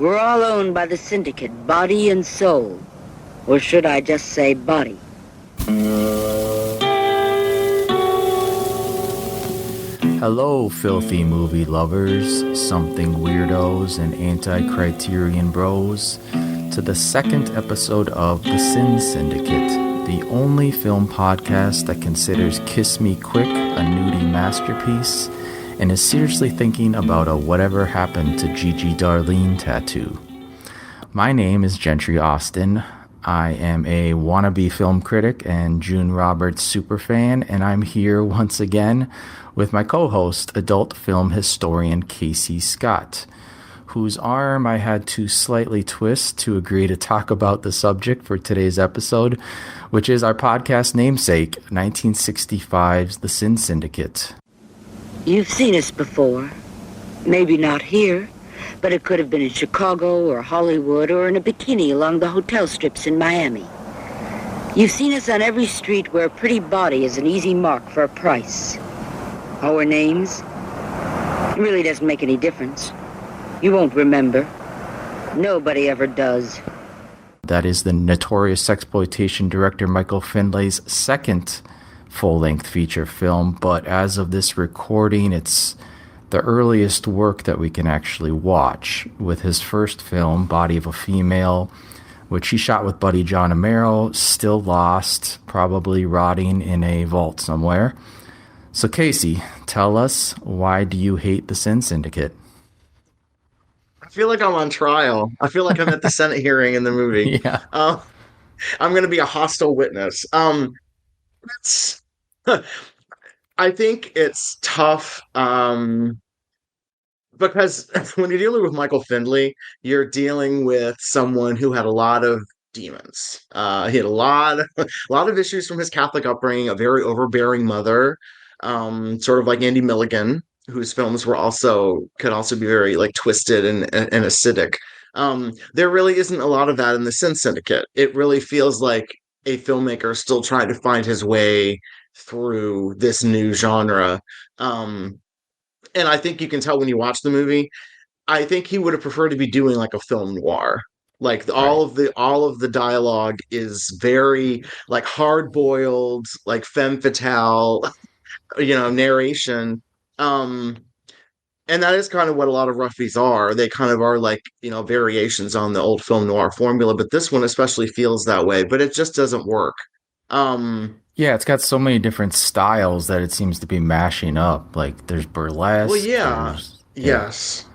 We're all owned by the syndicate, body and soul. Or should I just say body? Hello, filthy movie lovers, something weirdos, and anti-criterion bros, to the second episode of The Sin Syndicate, the only film podcast that considers Kiss Me Quick a nudie masterpiece and is seriously thinking about a whatever happened to Gigi Darlene tattoo. My name is Gentry Austin. I am a wannabe film critic and June Roberts superfan, and I'm here once again with my co-host, adult film historian Casey Scott, whose arm I had to slightly twist to agree to talk about the subject for today's episode, which is our podcast namesake, 1965's The Sin Syndicate. You've seen us before. Maybe not here, but it could have been in Chicago or Hollywood or in a bikini along the hotel strips in Miami. You've seen us on every street where a pretty body is an easy mark for a price. Our names? It really doesn't make any difference. You won't remember. Nobody ever does. That is the notorious sexploitation director Michael Findlay's second full-length feature film, but as of this recording, it's the earliest work that we can actually watch, with his first film, Body of a Female, which he shot with buddy John Amaro, still lost, probably rotting in a vault somewhere. So Casey, tell us, why do you hate the Sin Syndicate? I feel like I'm on trial. I feel like I'm at the Senate hearing in the movie. Yeah. I'm going to be a hostile witness. It's, I think it's tough because when you're dealing with Michael Findlay, you're dealing with someone who had a lot of demons. He had a lot of issues from his Catholic upbringing, a very overbearing mother, sort of like Andy Milligan, whose films could also be very like twisted and acidic. There really isn't a lot of that in the Sin Syndicate. It really feels like a filmmaker still trying to find his way through this new genre. And I think you can tell when you watch the movie, I think he would have preferred to be doing like a film noir. Like all of the dialogue is very like hard boiled, like femme fatale, narration. And that is kind of what a lot of roughies are. They kind of are like, variations on the old film noir formula, but this one especially feels that way, but it just doesn't work. Yeah, it's got so many different styles that it seems to be mashing up. Like there's burlesque. Well, yeah. Yes.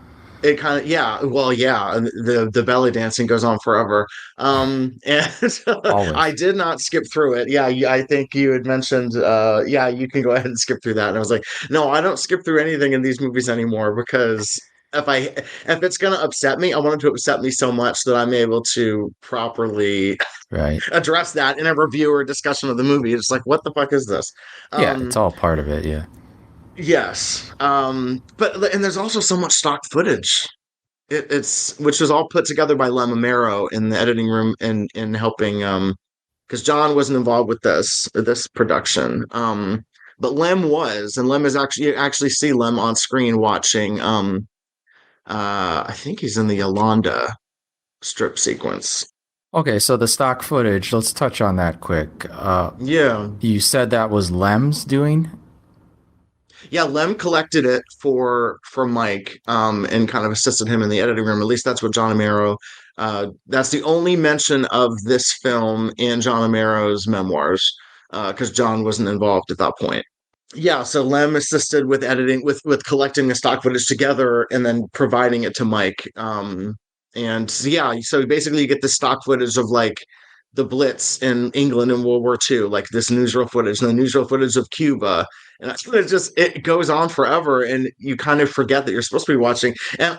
It kind of, yeah. Well, yeah. And the belly dancing goes on forever. And I did not skip through it. Yeah. I think you had mentioned, you can go ahead and skip through that. And I was like, no, I don't skip through anything in these movies anymore, because if it's going to upset me, I want it to upset me so much that I'm able to properly address that in a review or discussion of the movie. It's like, what the fuck is this? Yeah, it's all part of it. Yeah. Yes. And there's also so much stock footage. Which was all put together by Lem Amaro in the editing room and helping, because John wasn't involved with this production. But Lem was, and Lem is you actually see Lem on screen watching, I think he's in the Yolanda strip sequence. Okay, so the stock footage, let's touch on that quick. Yeah. You said that was Lem's doing? Yeah, Lem collected it for Mike, and kind of assisted him in the editing room. At least that's what John Amaro, that's the only mention of this film in John Amaro's memoirs, because John wasn't involved at that point. Yeah, so Lem assisted with editing, with collecting the stock footage together and then providing it to Mike. So basically you get the stock footage of like the Blitz in England in World War II, like this newsreel footage, and the newsreel footage of Cuba. And that's what it goes on forever, and you kind of forget that you're supposed to be watching. And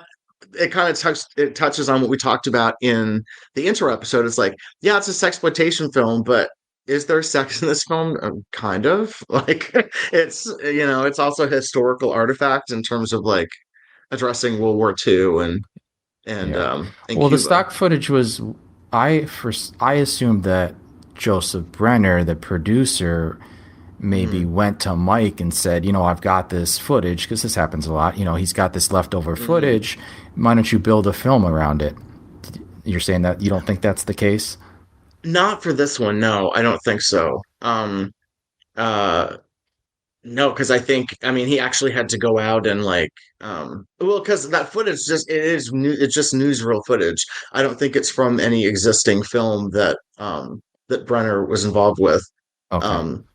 it kind of touches on what we talked about in the intro episode. It's like, yeah, it's a sexploitation film, but is there sex in this film? Kind of. Like it's also a historical artifact in terms of like addressing World War II and well, Cuba. The stock footage was, I assumed that Joseph Brenner, the producer, maybe went to Mike and said, I've got this footage, because this happens a lot. He's got this leftover footage. Why don't you build a film around it? You're saying that you don't think that's the case? Not for this one, no, I don't think so. Uh, no, because I mean, he actually had to go out and well, because that footage it's just newsreel footage. I don't think it's from any existing film that Brenner was involved with. Okay. Um,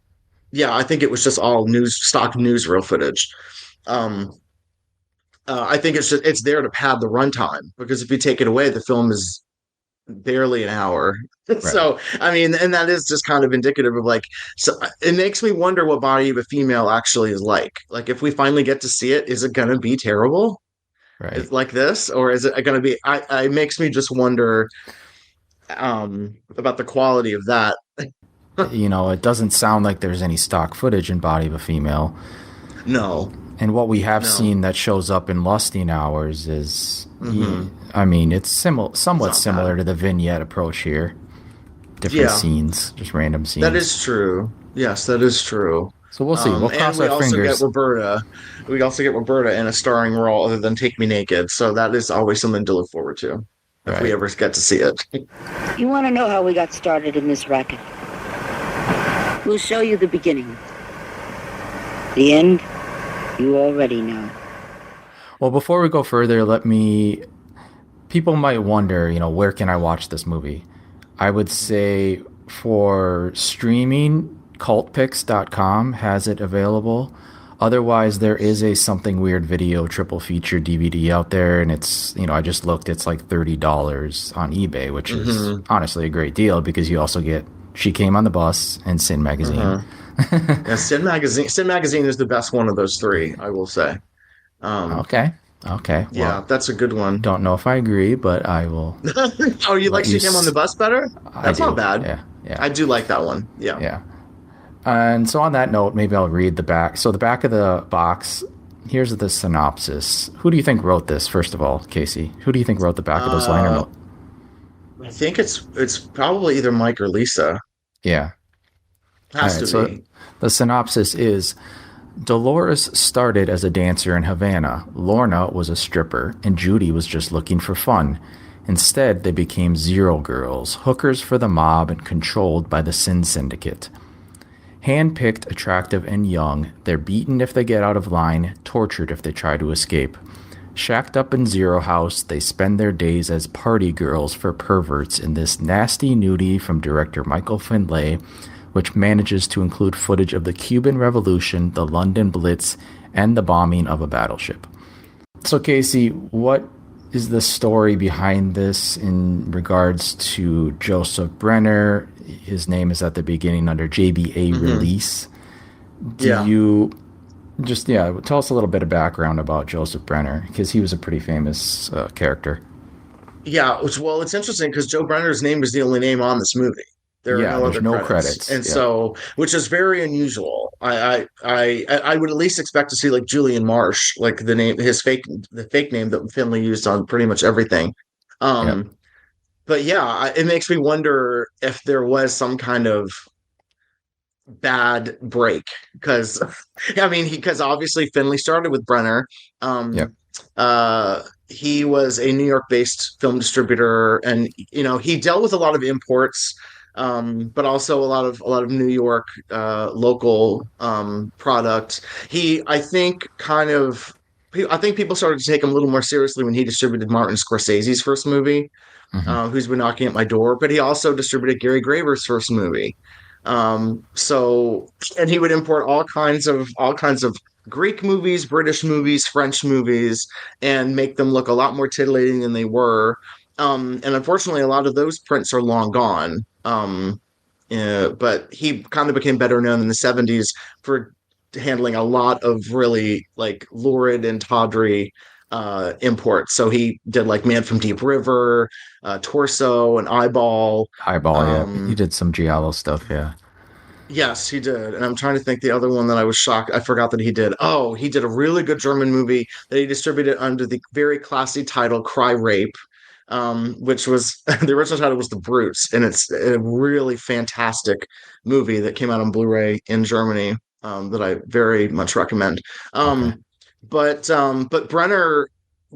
yeah, I think it was just all stock newsreel footage. Um, I think it's there to pad the runtime because if you take it away, the film is barely an hour. Right. So, I mean, and that is just kind of indicative of so it makes me wonder what Body of a Female actually is like. Like, if we finally get to see it, is it going to be terrible? Right. It's like this, or is it going to be? It makes me just wonder about the quality of that. It doesn't sound like there's any stock footage in Body of a Female. No, And what we have no. seen that shows up in Lusting Hours is, Mm-hmm. I mean, it's somewhat It's not similar bad. to the vignette approach here. Different Yeah, scenes, just random scenes. that is true. Yes, that is true. So we'll see. We'll And cross our fingers. We also get Roberta in a starring role other than Take Me Naked. So that is always something to look forward to if we Right. ever get to see it. You want to know how we got started in this racket? We'll show you the beginning. The end, you already know. Well, before we go further, people might wonder, where can I watch this movie? I would say for streaming, cultpix.com has it available. Otherwise, there is a Something Weird video triple feature DVD out there, and it's, I just looked, it's like $30 on eBay, which is honestly a great deal because you also get She Came on the Bus and Sin Magazine. Yeah, Sin Magazine. Sin Magazine is the best one of those three, I will say. Okay. Okay. Yeah, Well, that's a good one. don't know if I agree, but I will. Oh, you like let you She Came on the Bus better? I That's do. not bad. Yeah. Yeah. I do like that one. Yeah. Yeah. And so on that note, maybe I'll read the back. So the back of the box, here's the synopsis. Who do you think wrote this, first of all, Casey? Who do you think wrote the back of those liner notes? I think it's probably either Mike or Lisa. Yeah. Has All right, to so be. the synopsis is Dolores started as a dancer in Havana. Lorna was a stripper, and Judy was just looking for fun. Instead, they became Zero Girls, hookers for the mob and controlled by the Sin Syndicate. Hand-picked, attractive, and young, they're beaten if they get out of line, tortured if they try to escape. Shacked up in Zero House, they spend their days as party girls for perverts in this nasty nudie from director Michael Findlay, which manages to include footage of the Cuban Revolution, the London Blitz, and the bombing of a battleship. So, Casey, what is the story behind this in regards to Joseph Brenner? His name is at the beginning under JBA release. Yeah. Tell us a little bit of background about Joseph Brenner, because he was a pretty famous character. Yeah, it's interesting because Joe Brenner's name is the only name on this movie. There are no there's other no credits, and Yeah. so which is very unusual. I would at least expect to see like Julian Marsh, like the fake name that Finlay used on pretty much everything. Yep. But yeah, it makes me wonder if there was some kind of bad break because I mean because obviously Finlay started with Brenner. Yep. He was a New York based film distributor and he dealt with a lot of imports, but also a lot of New York local product. I think people started to take him a little more seriously when he distributed Martin Scorsese's first movie, Who's Been Knocking at My Door, but he also distributed Gary Graver's first movie. And he would import all kinds of Greek movies, British movies, French movies, and make them look a lot more titillating than they were. And unfortunately, a lot of those prints are long gone. But he kind of became better known in the 70s for handling a lot of really like lurid and tawdry imports. So he did like Man from Deep River, Torso, and Eyeball. Yeah. He did some Giallo stuff, yeah. Yes, he did. And I'm trying to think the other one that I was shocked. I forgot that he did. Oh, he did a really good German movie that he distributed under the very classy title Cry Rape. which was the original title was The Brutes, and it's a really fantastic movie that came out on Blu-ray in Germany, that I very much recommend. Okay. But Brenner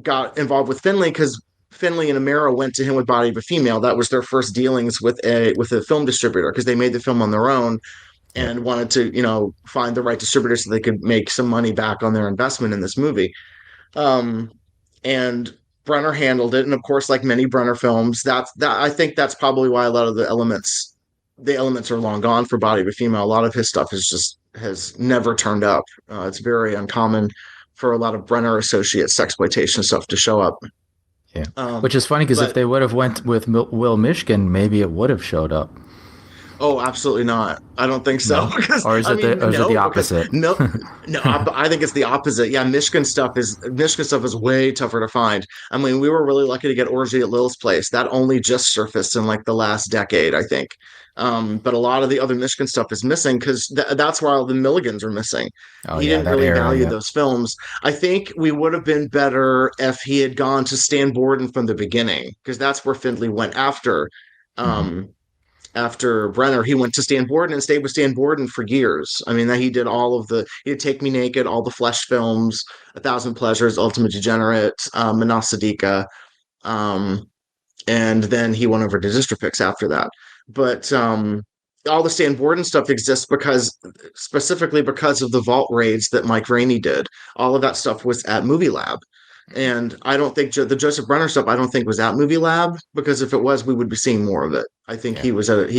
got involved with Findlay because Findlay and Amaro went to him with Body of a Female. That was their first dealings with a film distributor because they made the film on their own Yeah. and wanted to, find the right distributor so they could make some money back on their investment in this movie. Um, and Brenner handled it, and of course, like many Brenner films, I think that's probably why a lot of the elements are long gone for Body of a Female. A lot of his stuff has never turned up. It's very uncommon for a lot of Brenner associates sexploitation stuff to show up. Yeah. Which is funny because if they would have went with Will Mishkin, maybe it would have showed up. Oh, absolutely not. I don't think so. No. Because, or is it the opposite? No, I think it's the opposite. Yeah, Michigan stuff is way tougher to find. I mean, we were really lucky to get Orgy at Lil's Place. That only just surfaced in like the last decade, I think. But a lot of the other Michigan stuff is missing because that's why all the Milligans are missing. He didn't really value those films. I think we would have been better if he had gone to Stan Borden from the beginning, because that's where Findlay went after. After Brenner, he went to Stan Borden and stayed with Stan Borden for years. I mean, he did he did Take Me Naked, all the Flesh films, A Thousand Pleasures, Ultimate Degenerate, Manasadika, and then he went over to Distrofix after that. But all the Stan Borden stuff exists specifically because of the vault raids that Mike Rainey did. All of that stuff was at Movie Lab. And I don't think the Joseph Brenner stuff, I don't think was at Movie Lab, because if it was, we would be seeing more of it. I think he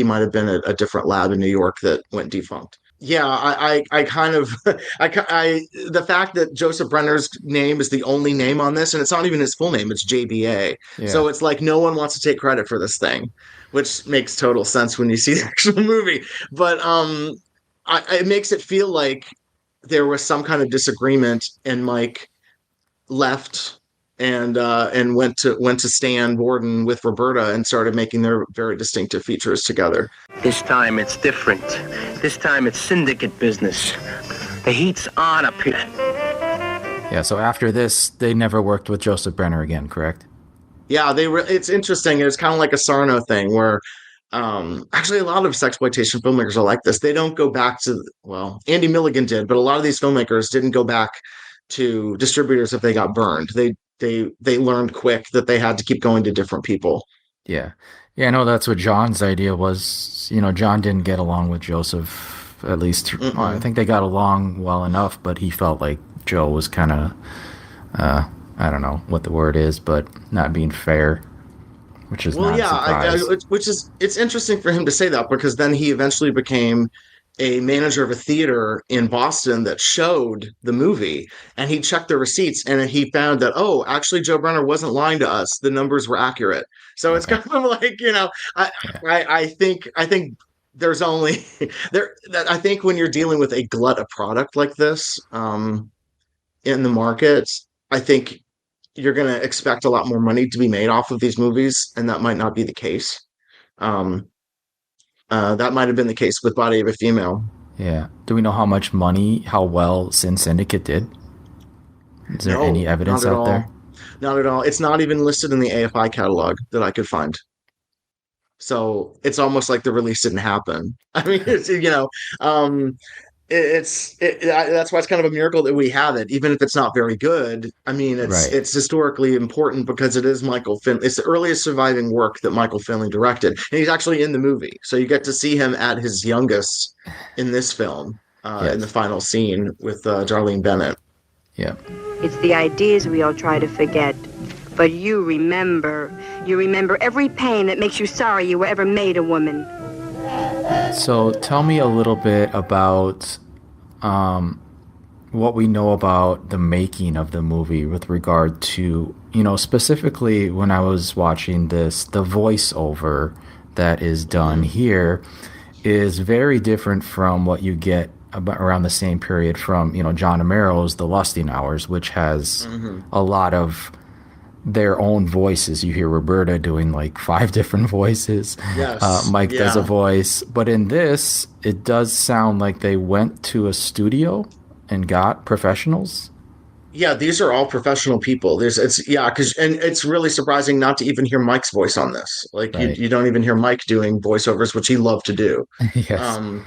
might have been at a different lab in New York that went defunct. Yeah, I kind of, the fact that Joseph Brenner's name is the only name on this, and it's not even his full name, it's JBA. Yeah. So it's like no one wants to take credit for this thing, which makes total sense when you see the actual movie. But it makes it feel like there was some kind of disagreement, and Mike left and went to Stan Borden with Roberta and started making their very distinctive features together. This time it's different. This time it's syndicate business. The heat's on up here. Yeah, so after this, they never worked with Joseph Brenner again, correct? Yeah, it's interesting. It's kind of like a Sarno thing where actually a lot of sexploitation filmmakers are like this. They don't go back to, well, Andy Milligan did, but a lot of these filmmakers didn't go back to distributors if they got burned. They learned quick that they had to keep going to different people. Yeah. I know that's what John's idea was. John didn't get along with Joseph, at least. I think they got along well enough, but he felt like Joe was kind of, I don't know what the word is, but not being fair, which is not a surprise. It's interesting for him to say that, because then he eventually became a manager of a theater in Boston that showed the movie, and he checked the receipts and he found that, actually Joe Brenner wasn't lying to us. The numbers were accurate. So it's kind of like, I think there's only I think when you're dealing with a glut of product like this, in the market, I think you're going to expect a lot more money to be made off of these movies. And that might not be the case. That might have been the case with Body of a Female. Yeah. Do we know how well Sin Syndicate did? Is there any evidence out there? Not at all. It's not even listed in the AFI catalog that I could find. So it's almost like the release didn't happen. I mean, that's why it's kind of a miracle that we have it, even if it's not very good. I mean, it's historically important because it is Michael Findlay. It's the earliest surviving work that Michael Findlay directed, and he's actually in the movie. So you get to see him at his youngest in this film, in the final scene with Darlene Bennett. Yeah. It's the ideas we all try to forget. But you remember every pain that makes you sorry you were ever made a woman. So tell me a little bit about what we know about the making of the movie with regard to, specifically when I was watching this, the voiceover that is done here is very different from what you get around the same period from, John Amaro's The Lusting Hours, which has a lot of their own voices. You hear Roberta doing like 5 different voices. Yes. Mike does a voice. But in this, it does sound like they went to a studio and got professionals. Yeah, these are all professional people. And it's really surprising not to even hear Mike's voice on this. Like Right. you don't even hear Mike doing voiceovers, which he loved to do. Yes. Um,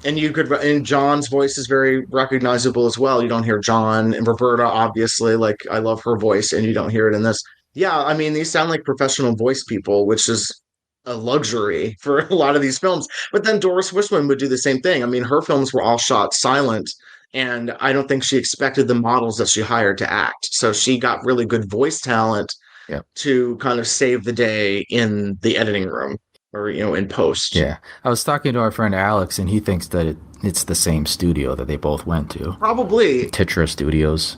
and John's voice is very recognizable as well. You don't hear John and Roberta, obviously. Like I love her voice, and you don't hear it in this. Yeah, I mean, these sound like professional voice people, which is a luxury for a lot of these films. But then Doris Wishman would do the same thing. I mean, her films were all shot silent, and I don't think she expected the models that she hired to act. So she got really good voice talent Yep. to kind of save the day in the editing room or, in post. Yeah. I was talking to our friend Alex, and he thinks that it's the same studio that they both went to. Probably. Titra Studios.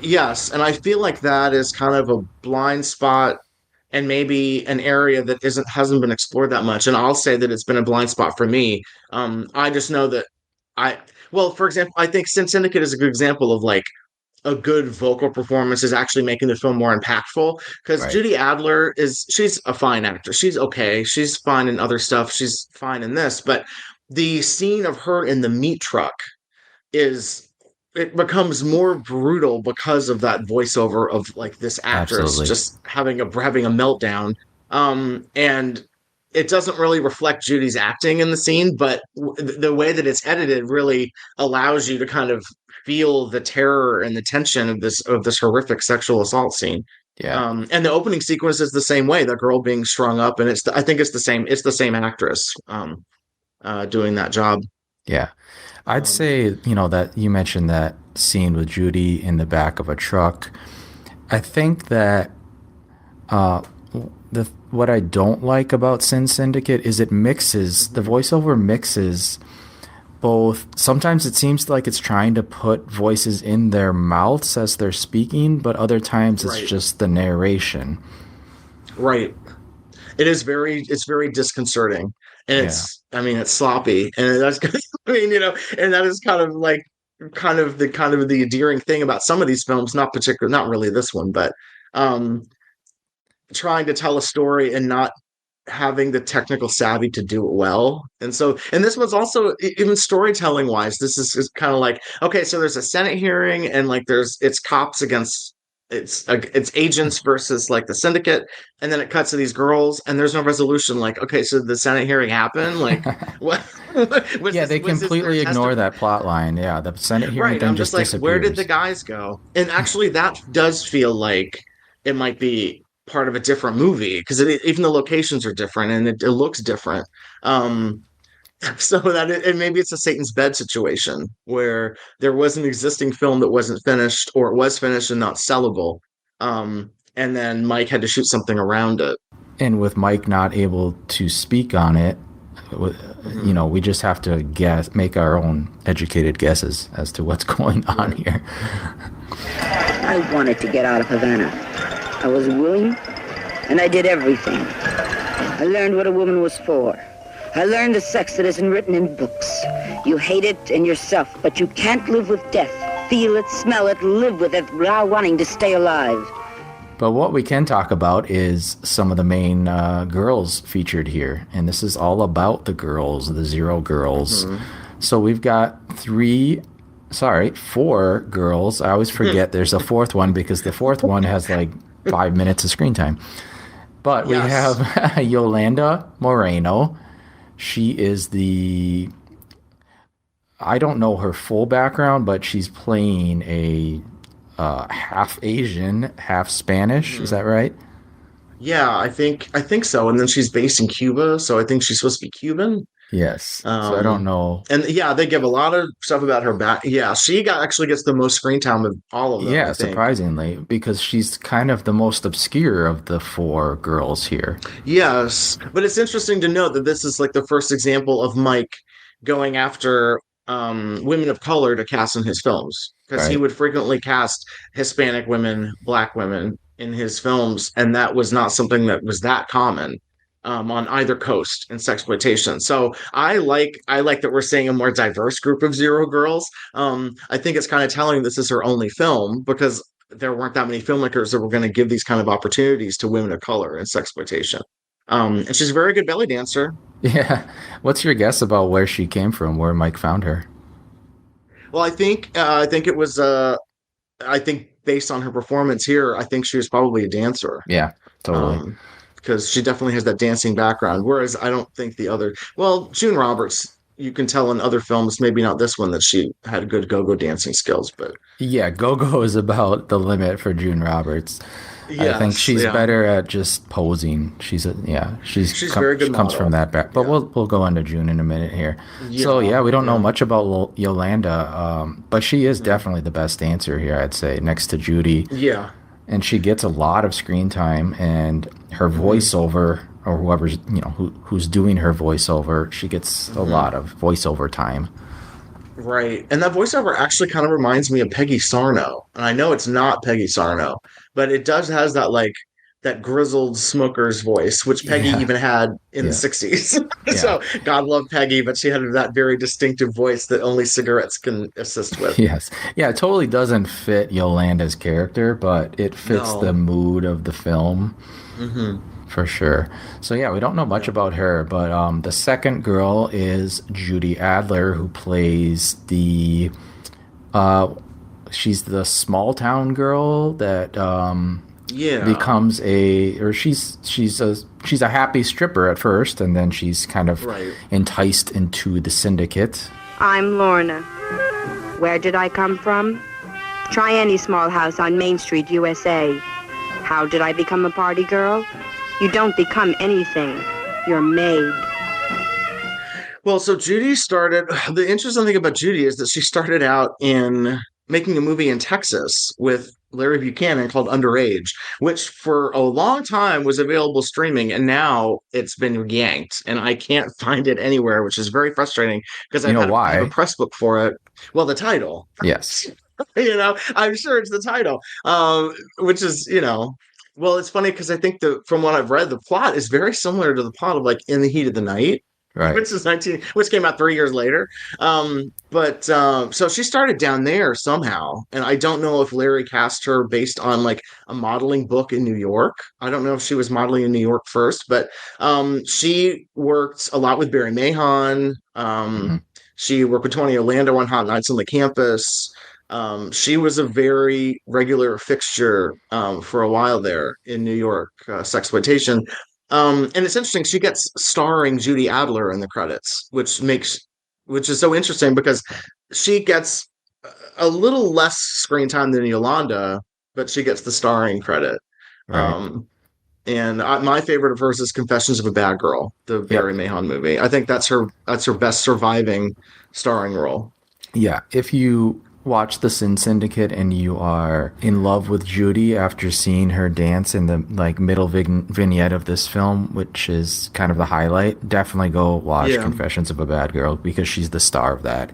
Yes, and I feel like that is kind of a blind spot and maybe an area that hasn't been explored that much. And I'll say that it's been a blind spot for me. I just know that for example, I think Sin Syndicate is a good example of like a good vocal performance is actually making the film more impactful because Right. Judy Adler she's a fine actor. She's okay. She's fine in other stuff. She's fine in this, but the scene of her in the meat truck it becomes more brutal because of that voiceover of like this actress Absolutely. just having a meltdown. And it doesn't really reflect Judy's acting in the scene, but the way that it's edited really allows you to kind of feel the terror and the tension of this horrific sexual assault scene. Yeah. And the opening sequence is the same way, the girl being strung up, and I think it's the same actress doing that job. Yeah. I'd say, that you mentioned that scene with Judy in the back of a truck. I think that what I don't like about Sin Syndicate is the voiceover mixes both. Sometimes it seems like it's trying to put voices in their mouths as they're speaking, but other times it's just the narration. Right. It's very disconcerting. And it's sloppy, and that's and that is kind of the endearing thing about some of these films, not really this one, but trying to tell a story and not having the technical savvy to do it well. And this was also, even storytelling wise, this is kind of like, okay, so there's a Senate hearing, and like it's cops against it's agents versus like the syndicate, and then it cuts to these girls, and there's no resolution. Like, okay, so the Senate hearing happened. Like, what? They completely ignore that plot line. Yeah, the Senate hearing then just like, disappears. Where did the guys go? And actually, that does feel like it might be part of a different movie because even the locations are different and it looks different. So that maybe it's a Satan's bed situation where there was an existing film that wasn't finished, or it was finished and not sellable. And then Mike had to shoot something around it. And with Mike not able to speak on it, we just have to make our own educated guesses as to what's going on here. I wanted to get out of Havana. I was willing, and I did everything. I learned what a woman was for. I learned the sex that isn't written in books. You hate it in yourself, but you can't live with death. Feel it, smell it, live with it without wanting to stay alive. But what we can talk about is some of the main girls featured here. And this is all about the girls, the Zero girls. Mm-hmm. So we've got 4 girls. I always forget there's a fourth one because the fourth one has like 5 minutes of screen time. But we have Yolanda Moreno. She is I don't know her full background, but she's playing a half Asian, half Spanish. Mm-hmm. Is that right? Yeah, I think so. And then she's based in Cuba, so I think she's supposed to be Cuban. Yes. So I don't know. And they give a lot of stuff about her back. Yeah, she actually gets the most screen time of all of them. Yeah, surprisingly, because she's kind of the most obscure of the 4 girls here. Yes, but it's interesting to note that this is like the first example of Mike going after women of color to cast in his films, because he would frequently cast Hispanic women, Black women in his films, and that was not something that was that common. On either coast in sexploitation. So I like that we're seeing a more diverse group of Zero girls. I think it's kind of telling this is her only film, because there weren't that many filmmakers that were going to give these kind of opportunities to women of color in sexploitation. And she's a very good belly dancer. Yeah. What's your guess about where she came from, where Mike found her? Well, I think it was I think based on her performance here, I think she was probably a dancer. Yeah, totally. Because she definitely has that dancing background. Whereas I don't think the other, well, June Roberts, you can tell in other films, maybe not this one, that she had good go-go dancing skills, but Yeah, go-go is about the limit for June Roberts. I think yes, she's yeah. better at just posing. She's a very she good comes from model. that back. But Yeah. we'll go into June in a minute here. So Yeah, yeah, we don't know yeah. much about Yolanda, but she is definitely the best dancer here, I'd say, next to Judy. Yeah. And she gets a lot of screen time, and her voiceover, or whoever's who's doing her voiceover, she gets a lot of voiceover time. Right. And that voiceover actually kind of reminds me of Peggy Sarno. And I know it's not Peggy Sarno, but it does has that like that grizzled smoker's voice, which Peggy Yeah, even had in the yeah, 60s. yeah. So God love Peggy, but she had that very distinctive voice that only cigarettes can assist with. Yes. Yeah, it totally doesn't fit Yolanda's character, but it fits the No. mood of the film Hmm. for sure. So yeah, we don't know much Yeah. about her, but the second girl is Judy Adler, who plays the she's the small town girl that Yeah. becomes she's a happy stripper at first, and then she's kind of Right. enticed into the syndicate. I'm Lorna. Where did I come from? Try any small house on Main Street, USA. How did I become a party girl? You don't become anything. You're made. Well, so Judy started. The interesting thing about Judy is that she started out in making a movie in Texas with Larry Buchanan called Underage, which for a long time was available streaming, and now it's been yanked, and I can't find it anywhere, which is very frustrating because You know I have a why? press book for it. Well, the title, Yes. I'm sure it's the title, which is well, it's funny because I think from what I've read, the plot is very similar to the plot of like In the Heat of the Night, Right. which came out 3 years later. But so she started down there somehow, and I don't know if Larry cast her based on like a modeling book in New York. I don't know if she was modeling in New York first, but she worked a lot with Barry Mahon. Mhm. She worked with Tony Orlando on Hot Nights on the Campus. She was a very regular fixture for a while there in New York, sexploitation. And it's interesting, she gets starring Judy Adler in the credits, which is so interesting because she gets a little less screen time than Yolanda, but she gets the starring credit. Right. Um, and my favorite of hers is Confessions of a Bad Girl, the Barry Yep. Mahon movie. I think that's her best surviving starring role. Yeah. If you watch the Sin Syndicate and you are in love with Judy after seeing her dance in the like middle vignette of this film, which is kind of the highlight, definitely go watch Yeah. Confessions of a Bad Girl because she's the star of that.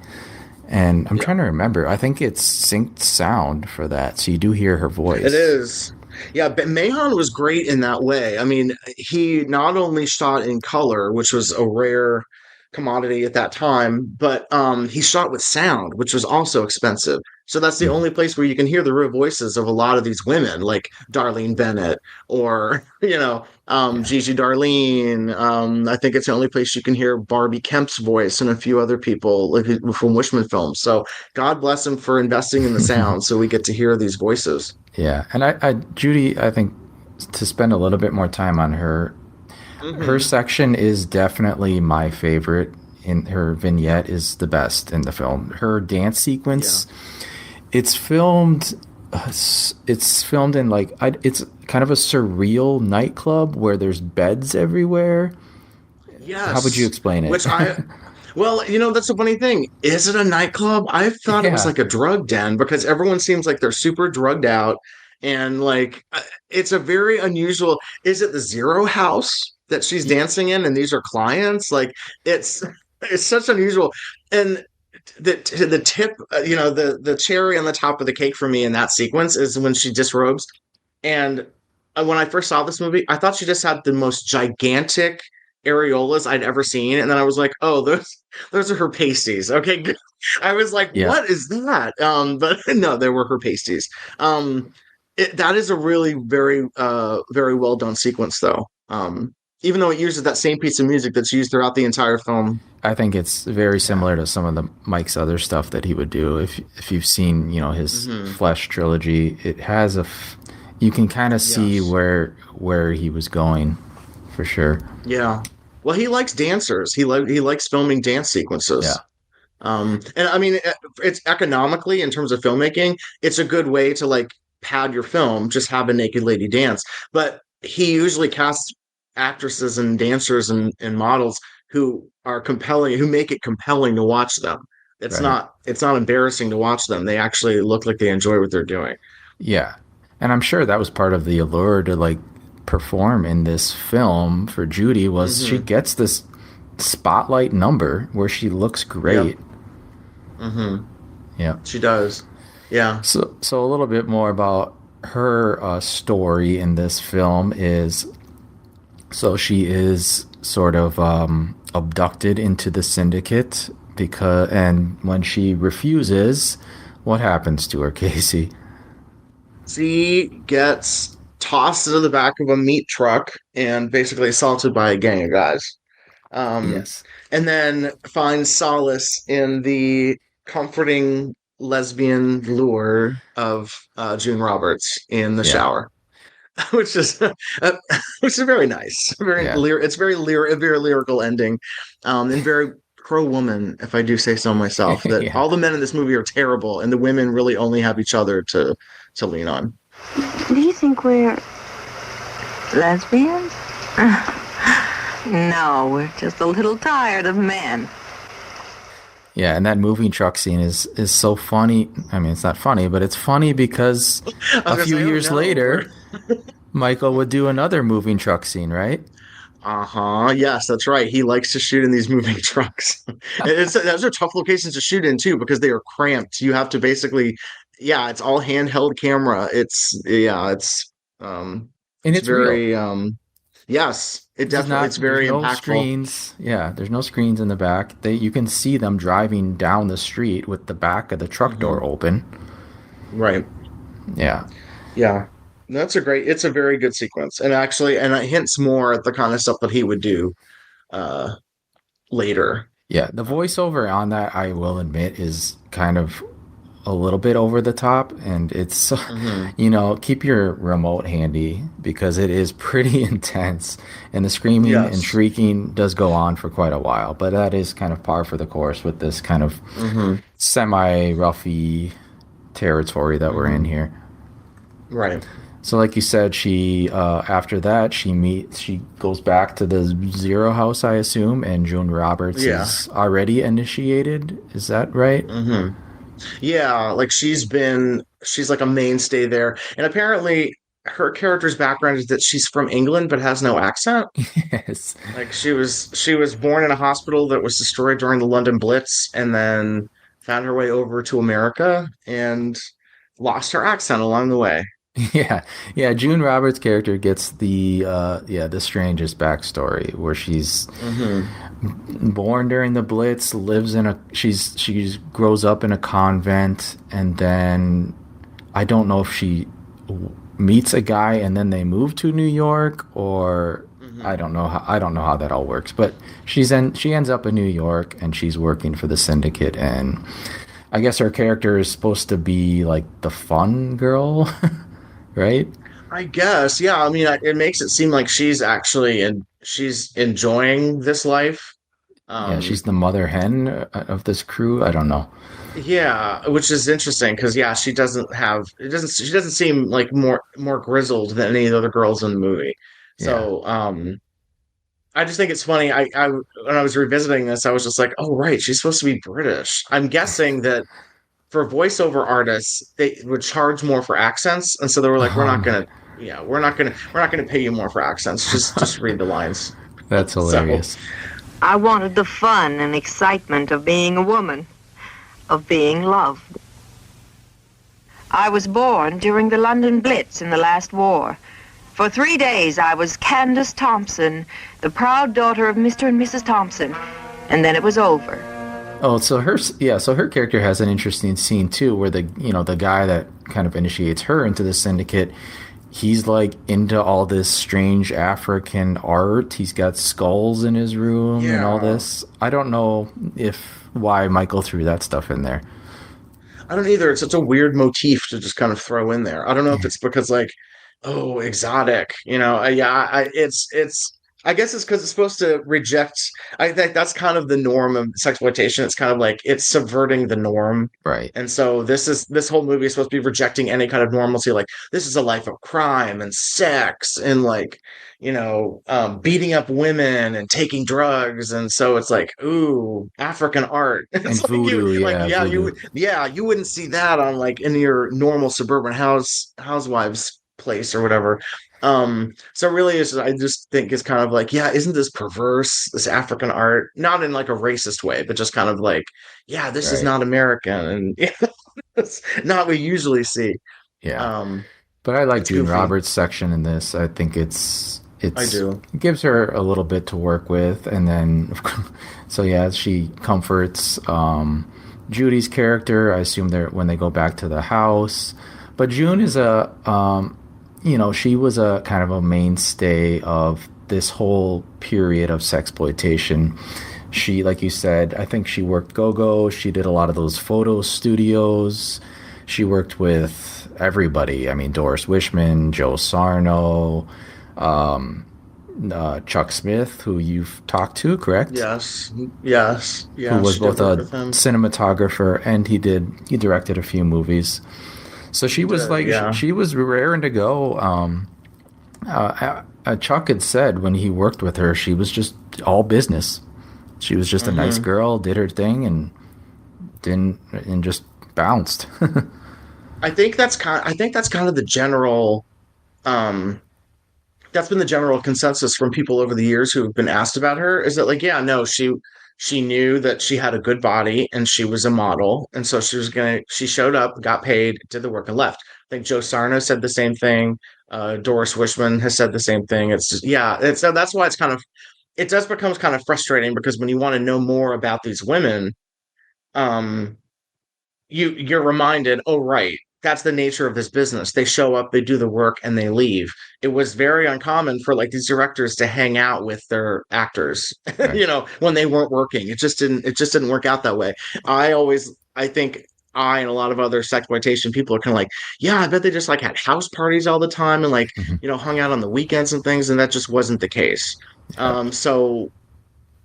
And I'm trying to remember. I think it's synced sound for that, so you do hear her voice. It is. Yeah, but Mahon was great in that way. I mean, he not only shot in color, which was a rare commodity at that time, but he shot with sound, which was also expensive. So that's the only place where you can hear the real voices of a lot of these women, like Darlene Bennett or, Yeah. Gigi Darlene. I think it's the only place you can hear Barbie Kemp's voice and a few other people like from Wishman films. So God bless him for investing in the sound so we get to hear these voices. Yeah, and Judy, I think to spend a little bit more time on her, her Hmm. section is definitely my favorite. In her vignette is the best in the film. Her dance Yeah. sequence, it's filmed, it's filmed in it's kind of a surreal nightclub where there's beds everywhere. How would you Yes. explain it? Which well, that's a funny thing. Is it a nightclub? I thought it was Yeah, like a drug den because everyone seems like they're super drugged out and like it's a very unusual. Is it the Zero House that she's dancing in and these are clients? Like it's it's such unusual. And the tip, the cherry on the top of the cake for me in that sequence is when she disrobes. And when I first saw this movie, I thought she just had the most gigantic areolas I'd ever seen, and then I was like, "Oh, those are her pasties." Okay, good. I was like, yeah. "What is that?" But no, they were her pasties. That is a really very, very well done sequence, though. even though it uses that same piece of music that's used throughout the entire film. I think it's very similar to some of the Mike's other stuff that he would do. If you've seen, his Flesh trilogy, it has you can kind of see where he was going, for sure. Yeah. Well, he likes dancers. He likes filming dance sequences. Yeah. And I mean, it's economically, in terms of filmmaking, it's a good way to like pad your film, just have a naked lady dance. But he usually casts actresses and dancers and models who are compelling, who make it compelling to watch them. It's not embarrassing to watch them. They actually look like they enjoy what they're doing. Yeah. And I'm sure that was part of the allure to like perform in this film for Judy was she gets this spotlight number where she looks great. Yeah. She does. Yeah. So a little bit more about her story in this film is, so she is sort of abducted into the syndicate and when she refuses, what happens to her, Casey? She gets tossed into the back of a meat truck and basically assaulted by a gang of guys. Yes. And then finds solace in the comforting lesbian lure of June Roberts in the shower, which is very nice. It's a very lyrical ending, and very pro-woman, if I do say so myself. That all the men in this movie are terrible, and the women really only have each other to lean on. Do you think we're lesbians? No, we're just a little tired of men. Yeah, and that moving truck scene is so funny. I mean, it's not funny, but it's funny because a few years later, Michael would do another moving truck scene, right? Yes, that's right. He likes to shoot in these moving trucks. Those are tough locations to shoot in too, because they are cramped. You have to basically, it's all handheld camera. It's very real. Yes, it's very impactful. Screens. Yeah, there's no screens in the back. You can see them driving down the street with the back of the truck door open. Right. Yeah. Yeah. It's a very good sequence. And actually, and it hints more at the kind of stuff that he would do later. Yeah, the voiceover on that, I will admit, is kind of a little bit over the top, and it's keep your remote handy because it is pretty intense, and the screaming and shrieking does go on for quite a while, but that is kind of par for the course with this kind of semi-roughy territory that we're in here. Right. So like you said, she after that she goes back to the Zero House, I assume, and June Roberts is already initiated. Is that right? Yeah, like she's like a mainstay there. And apparently her character's background is that she's from England but has no accent. Yes. Like she was born in a hospital that was destroyed during the London Blitz and then found her way over to America and lost her accent along the way. Yeah. June Roberts' character gets the strangest backstory where she's born during the Blitz, she grows up in a convent, and then I don't know if she meets a guy and then they move to New York, or I don't know how that all works. But she ends up in New York and she's working for the syndicate, and I guess her character is supposed to be like the fun girl. Right? I guess, yeah. I mean, it makes it seem like she's enjoying this life. She's the mother hen of this crew. I don't know. Yeah, which is interesting because she doesn't seem like more grizzled than any of the other girls in the movie. Yeah. So I just think it's funny. I when I was revisiting this, I was just like, oh right, she's supposed to be British. I'm guessing that for voiceover artists, they would charge more for accents, and so they were like, we're not gonna pay you more for accents. Just read the lines. That's hilarious. So, I wanted the fun and excitement of being a woman, of being loved. I was born during the London Blitz in the last war. For 3 days, I was Candace Thompson, the proud daughter of Mr. and Mrs. Thompson, and then it was over. Oh, so her character has an interesting scene too, where the guy that kind of initiates her into the syndicate, he's like into all this strange African art. He's got skulls in his room and all Yeah. this. I don't know why Michael threw that stuff in there. I don't either. It's such a weird motif to just kind of throw in there. I don't know if it's because like, oh, exotic, yeah, I guess it's because it's supposed to reject. I think that's kind of the norm of sexploitation. It's kind of like it's subverting the norm. Right. And so this whole movie is supposed to be rejecting any kind of normalcy. Like this is a life of crime and sex and like, beating up women and taking drugs. And so it's like, ooh, African art. And It's like voodoo, yeah, voodoo. you wouldn't see that on like in your normal suburban housewives place or whatever. So really I just think it's kind of like, yeah, isn't this perverse, this African art, not in like a racist way, but just kind of like, yeah, this is Right. not American, and it's not what we usually see. Yeah. Um, But I like it's June goofy. Roberts' section in this. I think it's I do. it gives her a little bit to work with, and then so yeah, she comforts Judy's character. I assume they're when they go back to the house. But June is she was a kind of a mainstay of this whole period of sexploitation. She, like you said, I think she worked go-go. She did a lot of those photo studios. She worked with everybody. I mean, Doris Wishman, Joe Sarno, Chuck Smith, who you've talked to, correct? Yes, Who was she both did work a with him. cinematographer and he directed a few movies. So she was like, Yeah. she was raring to go. Chuck had said when he worked with her, she was just all business. She was just a nice girl, did her thing, and just bounced. I think that's kind of the general that's been the general consensus from people over the years who have been asked about her, is that like, yeah, no, she knew that she had a good body and she was a model, and so she showed up, got paid, did the work, and left. I think Joe Sarno said the same thing. Doris Wishman has said the same thing. It's just, yeah, so that's why it does become kind of frustrating, because when you want to know more about these women, um you're reminded, oh right, that's the nature of this business. They show up, they do the work, and they leave. It was very uncommon for like these directors to hang out with their actors, Right. when they weren't working. It just didn't work out that way. I think I and a lot of other sexploitation people are kind of like, yeah, I bet they just like had house parties all the time and like, Mhm. hung out on the weekends and things, and that just wasn't the case. Yep. So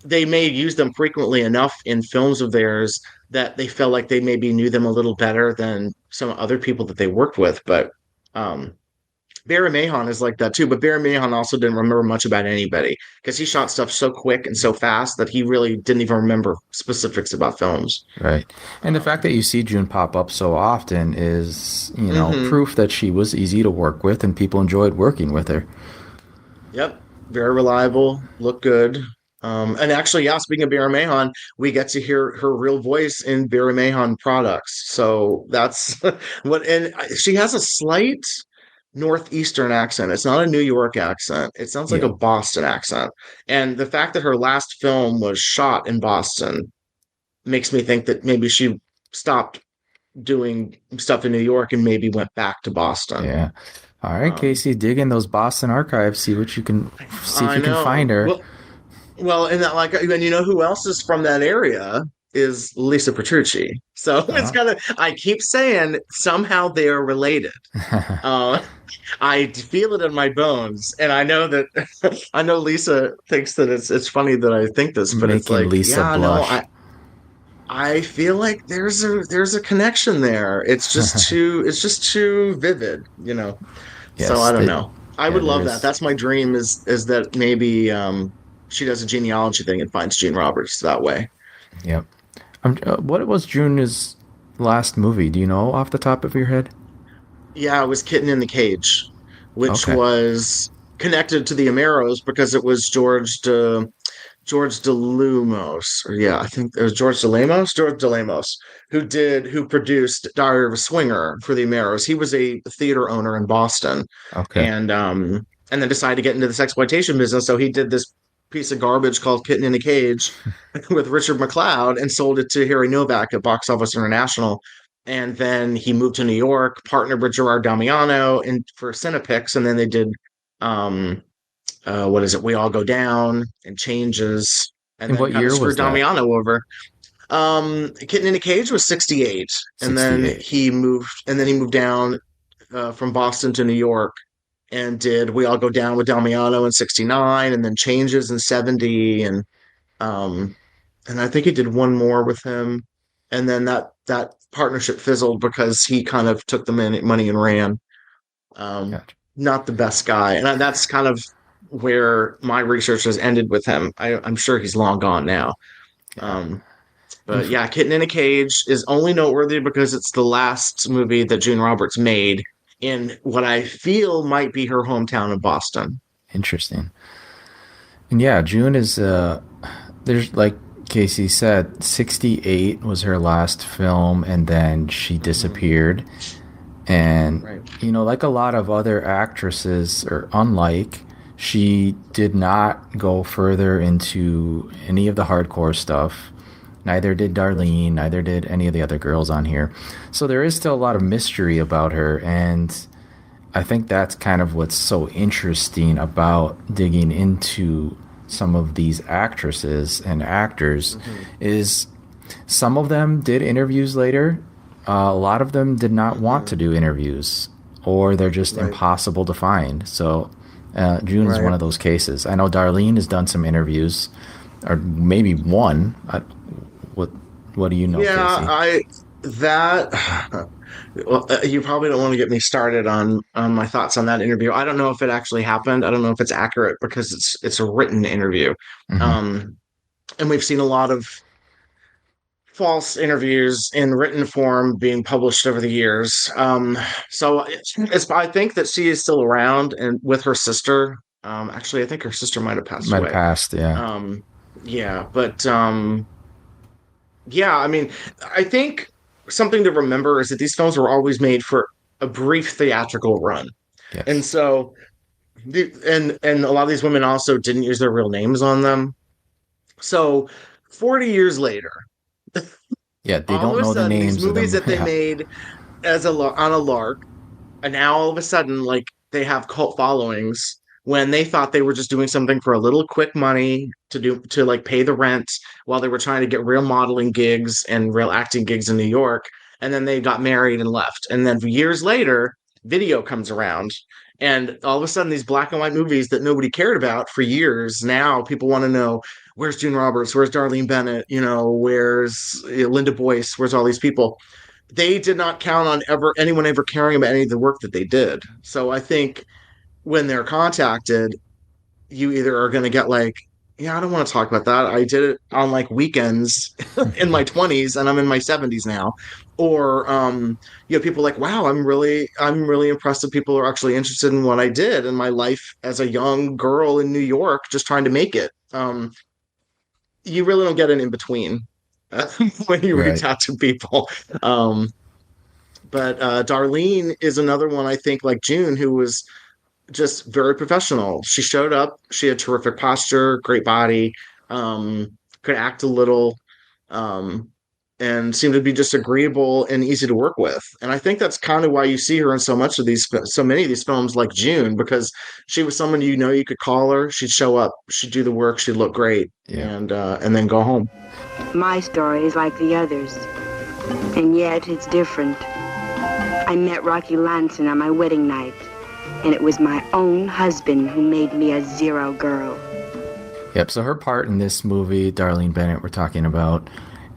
they may use them frequently enough in films of theirs that they felt like they maybe knew them a little better than some other people that they worked with. But um, Barry Mahon is like that too. But Barry Mahon also didn't remember much about anybody because he shot stuff so quick and so fast that he really didn't even remember specifics about films. Right. And the fact that you see June pop up so often is, Mhm. proof that she was easy to work with and people enjoyed working with her. Yep, very reliable, look good. And actually, yeah, speaking of Barry Mahon, we get to hear her real voice in Barry Mahon products. So that's and she has a slight Northeastern accent. It's not a New York accent. It sounds like Yeah. a Boston accent. And the fact that her last film was shot in Boston makes me think that maybe she stopped doing stuff in New York and maybe went back to Boston. Yeah. All right, Um, Casey, dig in those Boston archives, see what you can see if I you can know. find her. Well, and that like, and you know who else is from that area is Lisa Petrucci. So it's kind of, I keep saying somehow they are related. I feel it in my bones, and I know that I know Lisa thinks that it's funny that I think this, but it's Making like, Lisa yeah, blush. no, I feel like there's a connection there. It's just too vivid, Yes, So I don't know. I would love there that. is. That's my dream, is that maybe she does a genealogy thing and finds Gene Roberts that way. Yep. What was June's last movie? Do you know off the top of your head? Yeah, it was Kitten in the Cage, which Okay. was connected to the Ameros because it was George DeLumos, or yeah, I think it was George DeLamos, who produced Diary of a Swinger for the Ameros. He was a theater owner in Boston, Okay. and then decided to get into this exploitation business. So he did this piece of garbage called Kitten in a Cage with Richard McLeod and sold it to Harry Novak at Box Office International. and then he moved to New York, partnered with Gerard Damiano for Cinepix, and then they did what is it? We All Go Down and Changes, and And then what kind of year was screwed that? Damiano over. Kitten in a Cage was 68, and then 68. he moved down from Boston to New York and did We All Go Down with Damiano in 69, and then Changes in 70, um and I think he did one more with him, and then that partnership fizzled because he kind of took the money and ran. Gotcha. Not the best guy, and that's kind of where my research has ended with him. I'm sure he's long gone now. Yeah. Um, but yeah, Kitten in a Cage is only noteworthy because it's the last movie that June Roberts made in what I feel might be her hometown of Boston. Interesting. And yeah, June is there's like Casey said, 68 was her last film, and then she disappeared. And Right. you know, like a lot of other actresses, or unlike, she did not go further into any of the hardcore stuff. Neither did Darlene, neither did any of the other girls on here. So there is still a lot of mystery about her, and I think that's kind of what's so interesting about digging into some of these actresses and actors is some of them did interviews later. A lot of them did not want to do interviews, or they're just Right. impossible to find. So June is Right. one of those cases. I know Darlene has done some interviews, or maybe one. What do you know, Casey? Well, you probably don't want to get me started on my thoughts on that interview. I don't know if it actually happened. I don't know if it's accurate because it's a written interview. Mhm. And we've seen a lot of false interviews in written form being published over the years. So I think that she is still around and with her sister. Actually, I think her sister might have passed Might have away. passed, yeah. Yeah, but yeah, I mean, I think something to remember is that these films were always made for a brief theatrical run. And Yes. so and a lot of these women also didn't use their real names on them. So 40 years later, Yeah, they all don't of a know the sudden these names of movies them. that they Yeah. made on a lark, and now all of a sudden like they have cult followings when they thought they were just doing something for a little quick money to like pay the rent while they were trying to get real modeling gigs and real acting gigs in New York, and then they got married and left, and then years later video comes around, and all of a sudden these black and white movies that nobody cared about for years, now people want to know, where's June Roberts, where's Darlene Bennett, where's Linda Boyce, where's all these people. They did not count on anyone ever caring about any of the work that they did. So I think when they're contacted, you either are going to get like, yeah, I don't want to talk about that. I did it on like weekends in my 20s and I'm in my 70s now. Or you have people like, wow, I'm really impressed that people are actually interested in what I did in my life as a young girl in New York just trying to make it. You really don't get an in between when you reach Right. out to people. Um, but Darlene is another one, I think, like June, who was just very professional. She showed up. She had terrific posture, great body, could act a little, um, and seemed to be just agreeable and easy to work with. And I think that's kind of why you see her in so many of these films, like June, because she was someone you could call her. She'd show up. She'd do the work. She'd look great, Yeah. and then go home. My story is like the others, and yet it's different. I met Rocky Lanson on my wedding night, and it was my own husband who made me a zero girl. Yep, so her part in this movie, Darlene Bennett, we're talking about,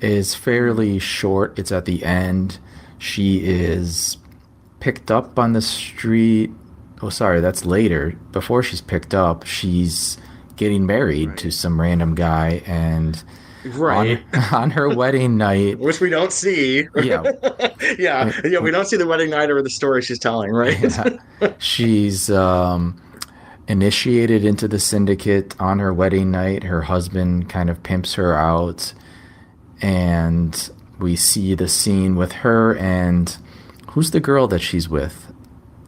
is fairly short. It's at the end. She is picked up on the street. Oh, sorry, that's later. Before she's picked up, she's getting married to some random guy, and Right. on her wedding night, Which we don't see. yeah, Yeah, we don't see the wedding night or the story she's telling, right? yeah, she's initiated into the syndicate on her wedding night. Her husband kind of pimps her out, and we see the scene with her and who's the girl that she's with?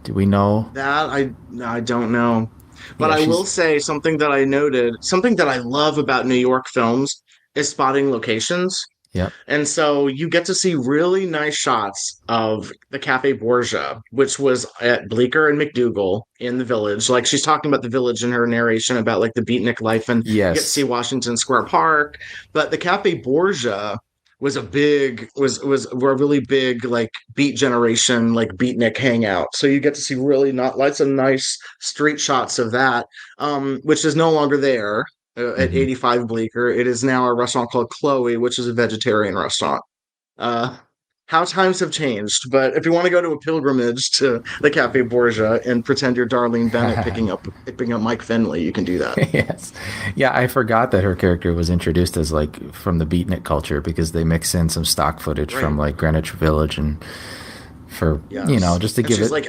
Do we know? That I don't know. But Yeah, I will say something that I noted, something that I love about New York films is spotting locations. Yep. And so you get to see really nice shots of the Cafe Borgia, which was at Bleecker and McDougal in the Village. Like she's talking about the Village in her narration about like the beatnik life, and you get to see Yes. Washington Square Park. But the Cafe Borgia was a really big like Beat Generation like beatnik hangout. So you get to see really not lots of nice street shots of that, which is no longer there at Hmm. 85 Bleecker. It is now a restaurant called Chloe, which is a vegetarian restaurant. Uh, how times have changed. But if you want to go to a pilgrimage to the Cafe Borgia and pretend you're Darlene Bennett picking up Mike Findlay, you can do that. Yes. Yeah, I forgot that her character was introduced as like from the beatnik culture because they mix in some stock footage Right. from like Greenwich Village and for Yes. just to And give she's it. like,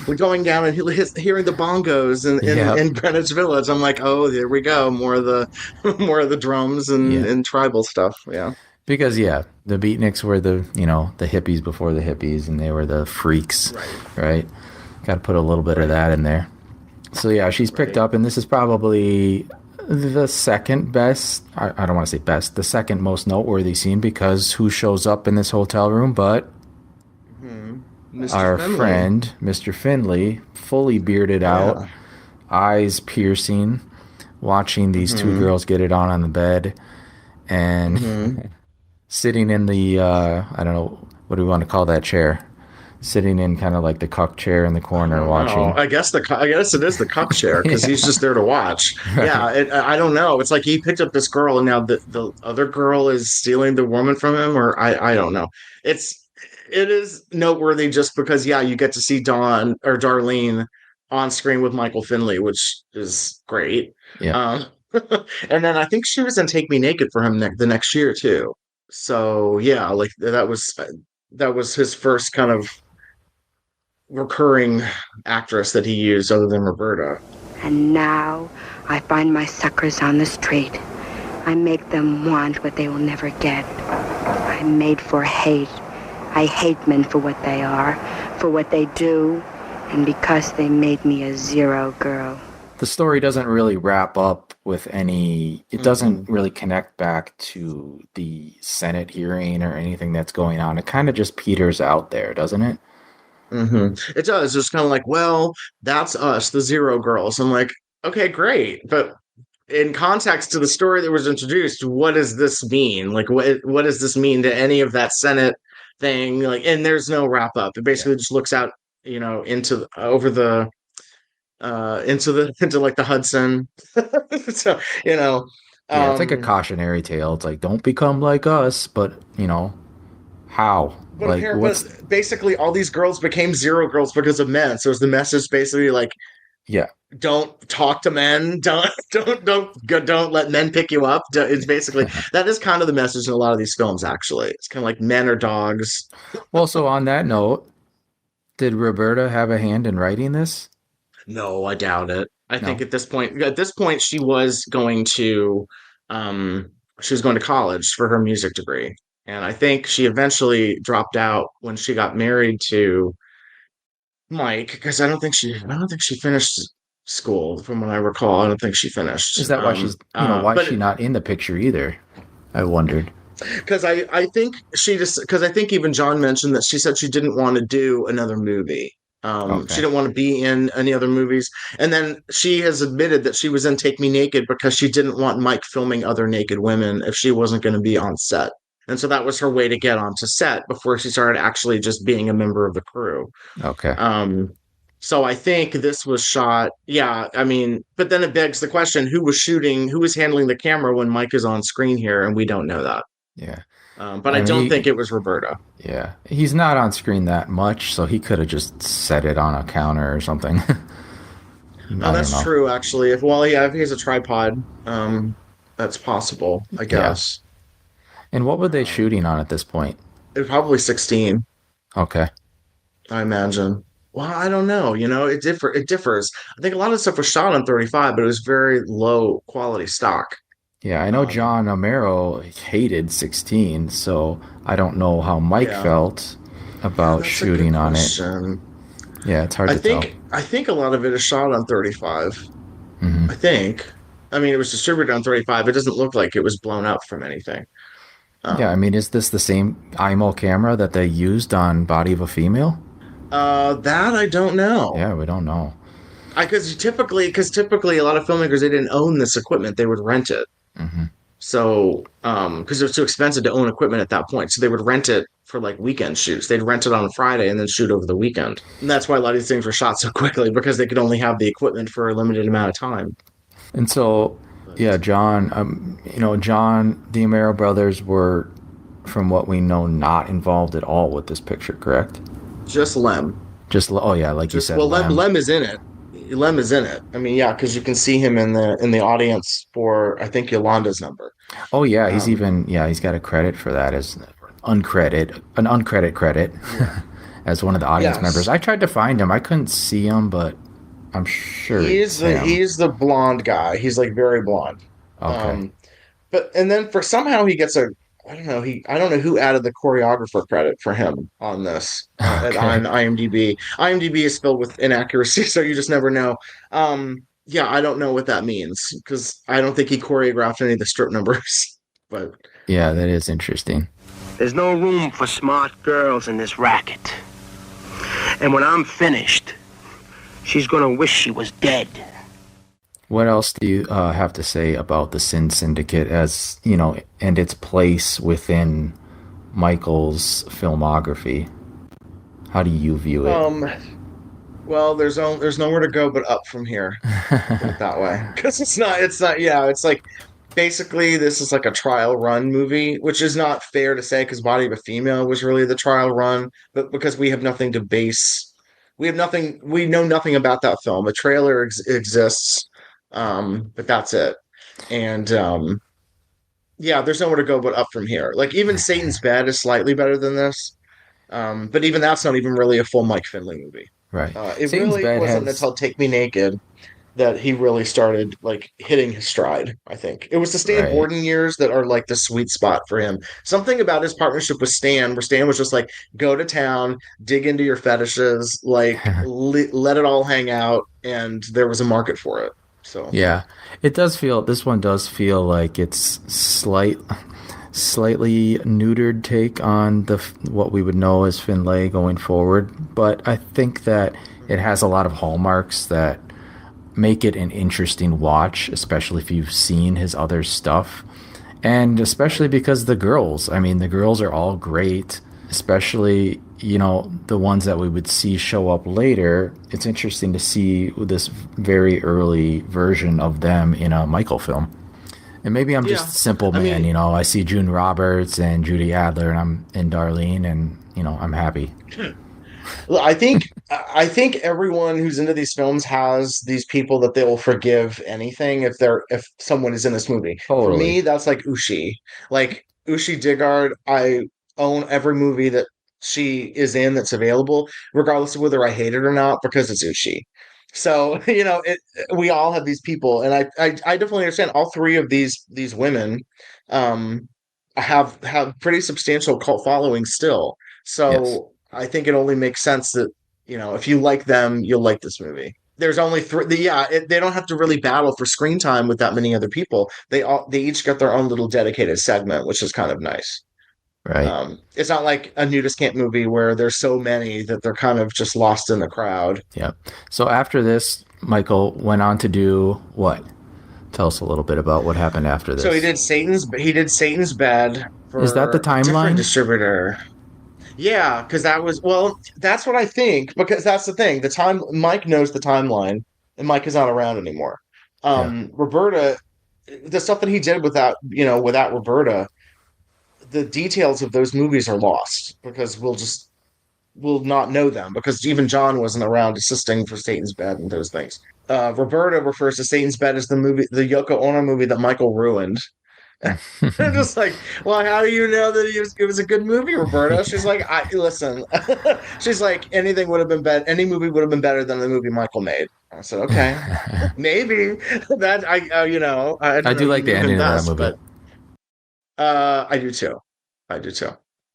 we're going down and hearing the bongos Yeah. in Greenwich Village. I'm like, oh, there we go. More of the more of the drums Yeah. and tribal stuff. Yeah. Because the beatniks were the hippies before the hippies, and they were the freaks, right? Got to put a little bit of that in there. So yeah, she's picked Right. up, and this is probably the second best. I don't want to say best, the second most noteworthy scene, because who shows up in this hotel room but Mr. our Findlay. friend Mr. Findlay, fully bearded out, eyes piercing, watching these two girls get it on the bed, and sitting in the I don't know, what do we want to call that chair? Sitting in kind of like the cuck chair in the corner, watching. I guess it is the cup chair because he's just there to watch. Yeah, I don't know. It's like he picked up this girl and now the other girl is stealing the woman from him, or I don't know. It is noteworthy just because you get to see Dawn or Darlene on screen with Michael Finley, which is great. Yeah. And then I think she was in Take Me Naked for him the next year too. So yeah, like that was his first kind of recurring actress that he used other than Roberta. And now I find my suckers on the street. I make them want what they will never get. I'm made for hate. I hate men for what they are, for what they do, and because they made me a zero girl. The story doesn't really wrap up with any. It doesn't really connect back to the Senate hearing or anything that's going on. It kind of just peters out there, doesn't it? It does. It's kind of like, well, that's us, the Zero Girls. I'm like, okay, great, but in context to the story that was introduced, what does this mean? Like, what does this mean to any of that Senate thing? Like, and there's no wrap up. It basically just looks out, into over the into like the Hudson. So Yeah, it's like a cautionary tale. It's like, don't become like us, but how? But, Like, but basically, all these girls became Zero Girls because of men. So it's the message basically like, yeah, don't talk to men. Don't let men pick you up. It's basically that is kind of the message in a lot of these films. Actually, it's kind of like men are dogs. Well, so on that note, did Roberta have a hand in writing this? No, I doubt it. I No. think at this point, she was going to college for her music degree. And I think she eventually dropped out when she got married to Mike, because I don't think she finished school, from what I recall. I don't think she finished. Is that why she's why is she not in the picture either? I wondered. Because I think because I think even John mentioned that she said she didn't want to do another movie. Okay. She didn't want to be in any other movies. And then she has admitted that she was in Take Me Naked because she didn't want Mike filming other naked women if she wasn't going to be on set. And so that was her way to get onto set before she started actually just being a member of the crew. Okay. So I think this was shot. Yeah, I mean, but then it begs the question, who was handling the camera when Mike is on screen here? And we don't know that. Yeah. But I don't think it was Roberta. Yeah. He's not on screen that much, so he could have just set it on a counter or something. Oh, that's true, actually. If he has a tripod, that's possible, I guess. And what were they shooting on at this point? It was probably 16, Okay. I imagine. Well, I don't know. It differs. I think a lot of stuff was shot on 35, but it was very low quality stock. Yeah, I know John Romero hated 16, so I don't know how Mike felt about That's a shooting good on question. it. Yeah, it's hard to tell. I think a lot of it is shot on 35. Mhm. I think. I mean, it was distributed on 35. It doesn't look like it was blown up from anything. Yeah, I mean, is this the same IMO camera that they used on Body of a Female? That I don't know. Yeah, we don't know. Because typically a lot of filmmakers, they didn't own this equipment; they would rent it. Hmm. So, because it was too expensive to own equipment at that point, so they would rent it for like weekend shoots. They'd rent it on a Friday and then shoot over the weekend. And that's why a lot of these things were shot so quickly because they could only have the equipment for a limited amount of time. And so, yeah, John, John, the Amaro brothers were, from what we know, not involved at all with this picture, correct? Just Lem. Oh yeah, like you said. Well, Lem is in it. Lem is in it. I mean, yeah, because you can see him in the audience for, I think, Yolanda's number. Oh yeah, he's got a credit for that as an uncredited credit Yeah. as one of the audience Yes. members. I tried to find him. I couldn't see him, but I'm sure He's the blonde guy. He's like very blonde. Okay. And then for somehow he gets I don't know who added the choreographer credit for him on this on IMDb. IMDb is filled with inaccuracy, so you just never know. Yeah, I don't know what that means because I don't think he choreographed any of the strip numbers. But Yeah, that is interesting. There's no room for smart girls in this racket. And when I'm finished, she's gonna wish she was dead. What else do you have to say about the Sin Syndicate as, and its place within Michael's filmography? How do you view it? Well, there's nowhere to go but up from here. Put it that way. Because it's not. Yeah, it's like basically this is like a trial run movie, which is not fair to say because Body of a Female was really the trial run, but because we have nothing to base, we know nothing about that film. A trailer exists, but that's it. And yeah, there's nowhere to go but up from here. Like even Satan's Bed is slightly better than this, but even that's not even really a full Mike Findlay movie. Right. It Satan's really Bed wasn't has... until Take Me Naked that he really started like hitting his stride, I think. It was the Stan Right. Borden years that are like the sweet spot for him. Something about his partnership with Stan, where Stan was just like, go to town, dig into your fetishes, like let it all hang out, and there was a market for it. So Yeah, this one does feel like it's slightly neutered take on what we would know as Findlay going forward, but I think that it has a lot of hallmarks that make it an interesting watch, especially if you've seen his other stuff, and especially because the girls are all great, especially the ones that we would see show up later. It's interesting to see this very early version of them in a Michael film. And maybe I'm just a simple man, I see June Roberts and Judy Adler and I'm in Darlene and, I'm happy. Well, I think everyone who's into these films has these people that they will forgive anything if someone is in this movie. Totally. For me, that's like Ushi. Like Ushi Digard, I own every movie that she is in that's available, regardless of whether I hate it or not, because it's Ushi. So, we all have these people, and I definitely understand all three of these women have pretty substantial cult followings still. So Yes. I think it only makes sense that, if you like them, you'll like this movie. There's only three. They don't have to really battle for screen time with that many other people. They each get their own little dedicated segment, which is kind of nice. Right. It's not like a nudist camp movie where there's so many that they're kind of just lost in the crowd. Yeah. So after this, Michael went on to do what? Tell us a little bit about what happened after this. So he did Satan's Bed. For Is that the timeline? a different distributor. Yeah, because that's what I think. Because that's the thing. Mike knows the timeline, and Mike is not around anymore. Roberta, the stuff that he did without Roberta, the details of those movies are lost because we'll not know them because even John wasn't around assisting for Satan's Bed and those things. Roberta refers to Satan's Bed as the Yoko Ono movie that Michael ruined. I'm just like, well, how do you know that it was a good movie, Roberta? She's like, listen. She's like, anything would have been better. Any movie would have been better than the movie Michael made. I said, okay, maybe that I do like the ending of that movie. But, I do too.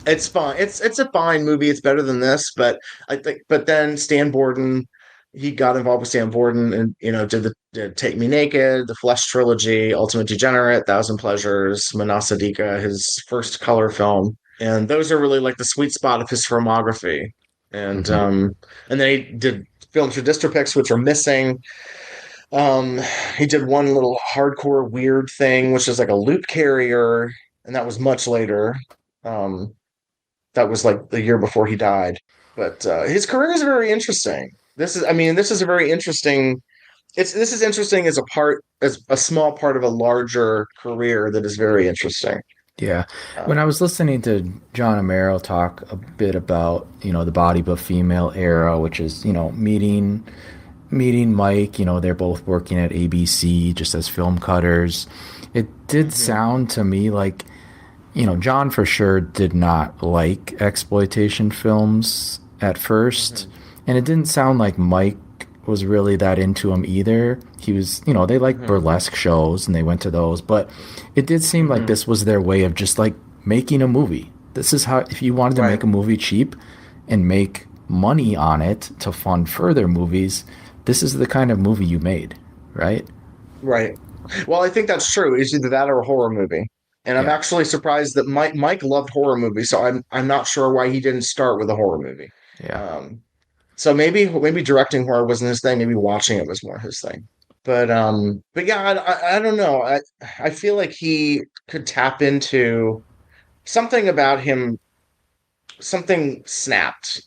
It's fine. It's a fine movie. It's better than this, but I think. But then Stan Borden he got involved with Sam Borden and, did Take Me Naked, The Flesh Trilogy, Ultimate Degenerate, Thousand Pleasures, Manasadika, his first color film. And those are really like the sweet spot of his filmography. And and then he did films for Distrapix, which are missing. He did one little hardcore weird thing, which is like a loop carrier, and that was much later. That was like the year before he died. But his career is very interesting. This is a very interesting. This is interesting as a small part of a larger career that is very interesting. Yeah. When I was listening to John Amaro talk a bit about, the Body But Female era, which is, meeting Mike, they're both working at ABC just as film cutters. It did sound to me like, John for sure did not like exploitation films at first. And it didn't sound like Mike was really that into him either. He was, they like burlesque shows and they went to those, but it did seem like this was their way of just like making a movie. This is how, if you wanted to make a movie cheap and make money on it to fund further movies, this is the kind of movie you made, right? Right. Well, I think that's true. It's either that or a horror movie. And I'm actually surprised that Mike loved horror movies, so I'm not sure why he didn't start with a horror movie. Yeah. So maybe directing horror wasn't his thing. Maybe watching it was more his thing. But yeah, I don't know. I feel like he could tap into something about him. Something snapped,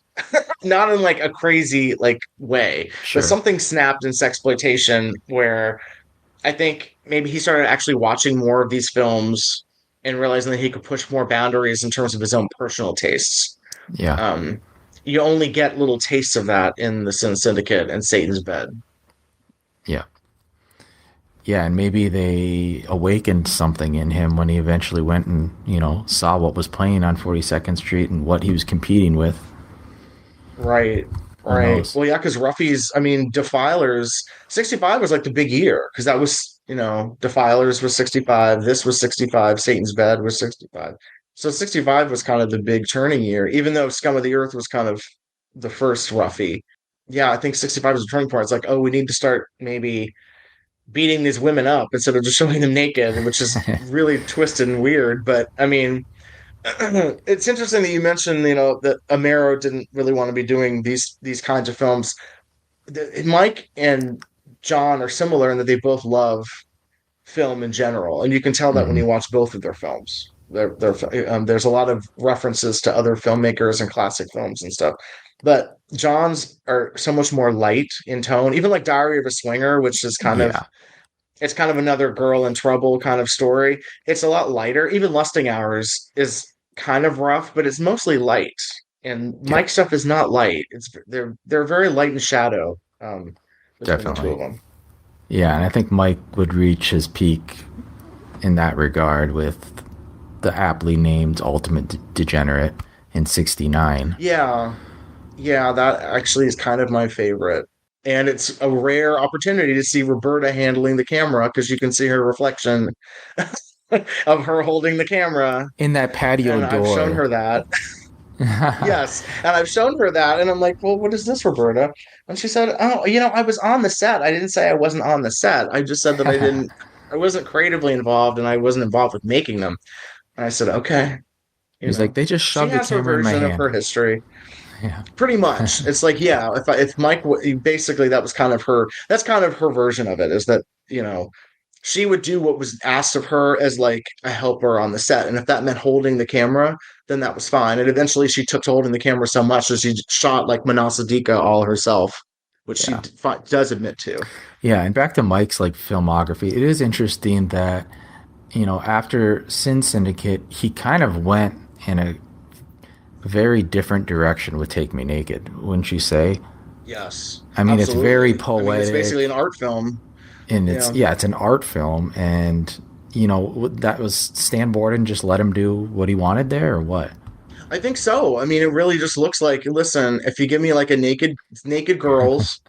not in like a crazy like way, but something snapped in sexploitation where I think maybe he started actually watching more of these films and realizing that he could push more boundaries in terms of his own personal tastes. Yeah. You only get little tastes of that in the Sin Syndicate and Satan's Bed. Yeah. Yeah, and maybe they awakened something in him when he eventually went and, saw what was playing on 42nd Street and what he was competing with. Right. Well, yeah, because Ruffy's, Defilers, 65 was like the big year, because that was, Defilers was 65, this was 65, Satan's Bed was 65. So 65 was kind of the big turning year, even though Scum of the Earth was kind of the first Ruffy. Yeah, I think 65 was a turning point. It's like, oh, we need to start maybe beating these women up instead of just showing them naked, which is really twisted and weird. But it's interesting that you mentioned, that Amaro didn't really want to be doing these kinds of films. Mike and John are similar in that they both love film in general, and you can tell that when you watch both of their films. There's a lot of references to other filmmakers and classic films and stuff, but John's are so much more light in tone. Even like Diary of a Swinger, which is kind of another girl in trouble kind of story. It's a lot lighter. Even Lusting Hours is kind of rough, but it's mostly light. And Mike's stuff is not light. They're very light and shadow. Definitely. The two of them. Yeah, and I think Mike would reach his peak in that regard with the aptly named Ultimate Degenerate in 69. Yeah, that actually is kind of my favorite. And it's a rare opportunity to see Roberta handling the camera, because you can see her reflection of her holding the camera. In that patio door. I've shown her that. Yes, and I've shown her that, and I'm like, well, what is this, Roberta? And she said, oh, I was on the set. I didn't say I wasn't on the set. I just said that I wasn't creatively involved, and I wasn't involved with making them. And I said, okay. He's like, they just shoved the camera in my hand. She has her version of her history. Yeah. Pretty much. It's like, yeah, if Mike, basically that's kind of her version of it, is that, she would do what was asked of her as like a helper on the set. And if that meant holding the camera, then that was fine. And eventually she took to holding the camera so much that she shot like Manasadika all herself, which she does admit to. Yeah. And back to Mike's like filmography, it is interesting that, after Sin Syndicate, he kind of went in a very different direction with Take Me Naked, wouldn't you say? Yes. Absolutely. It's very poetic. It's basically an art film. And it's an art film, and that was Stan Borden just let him do what he wanted there, or what? I think so. It really just looks like, listen, if you give me like a naked girls,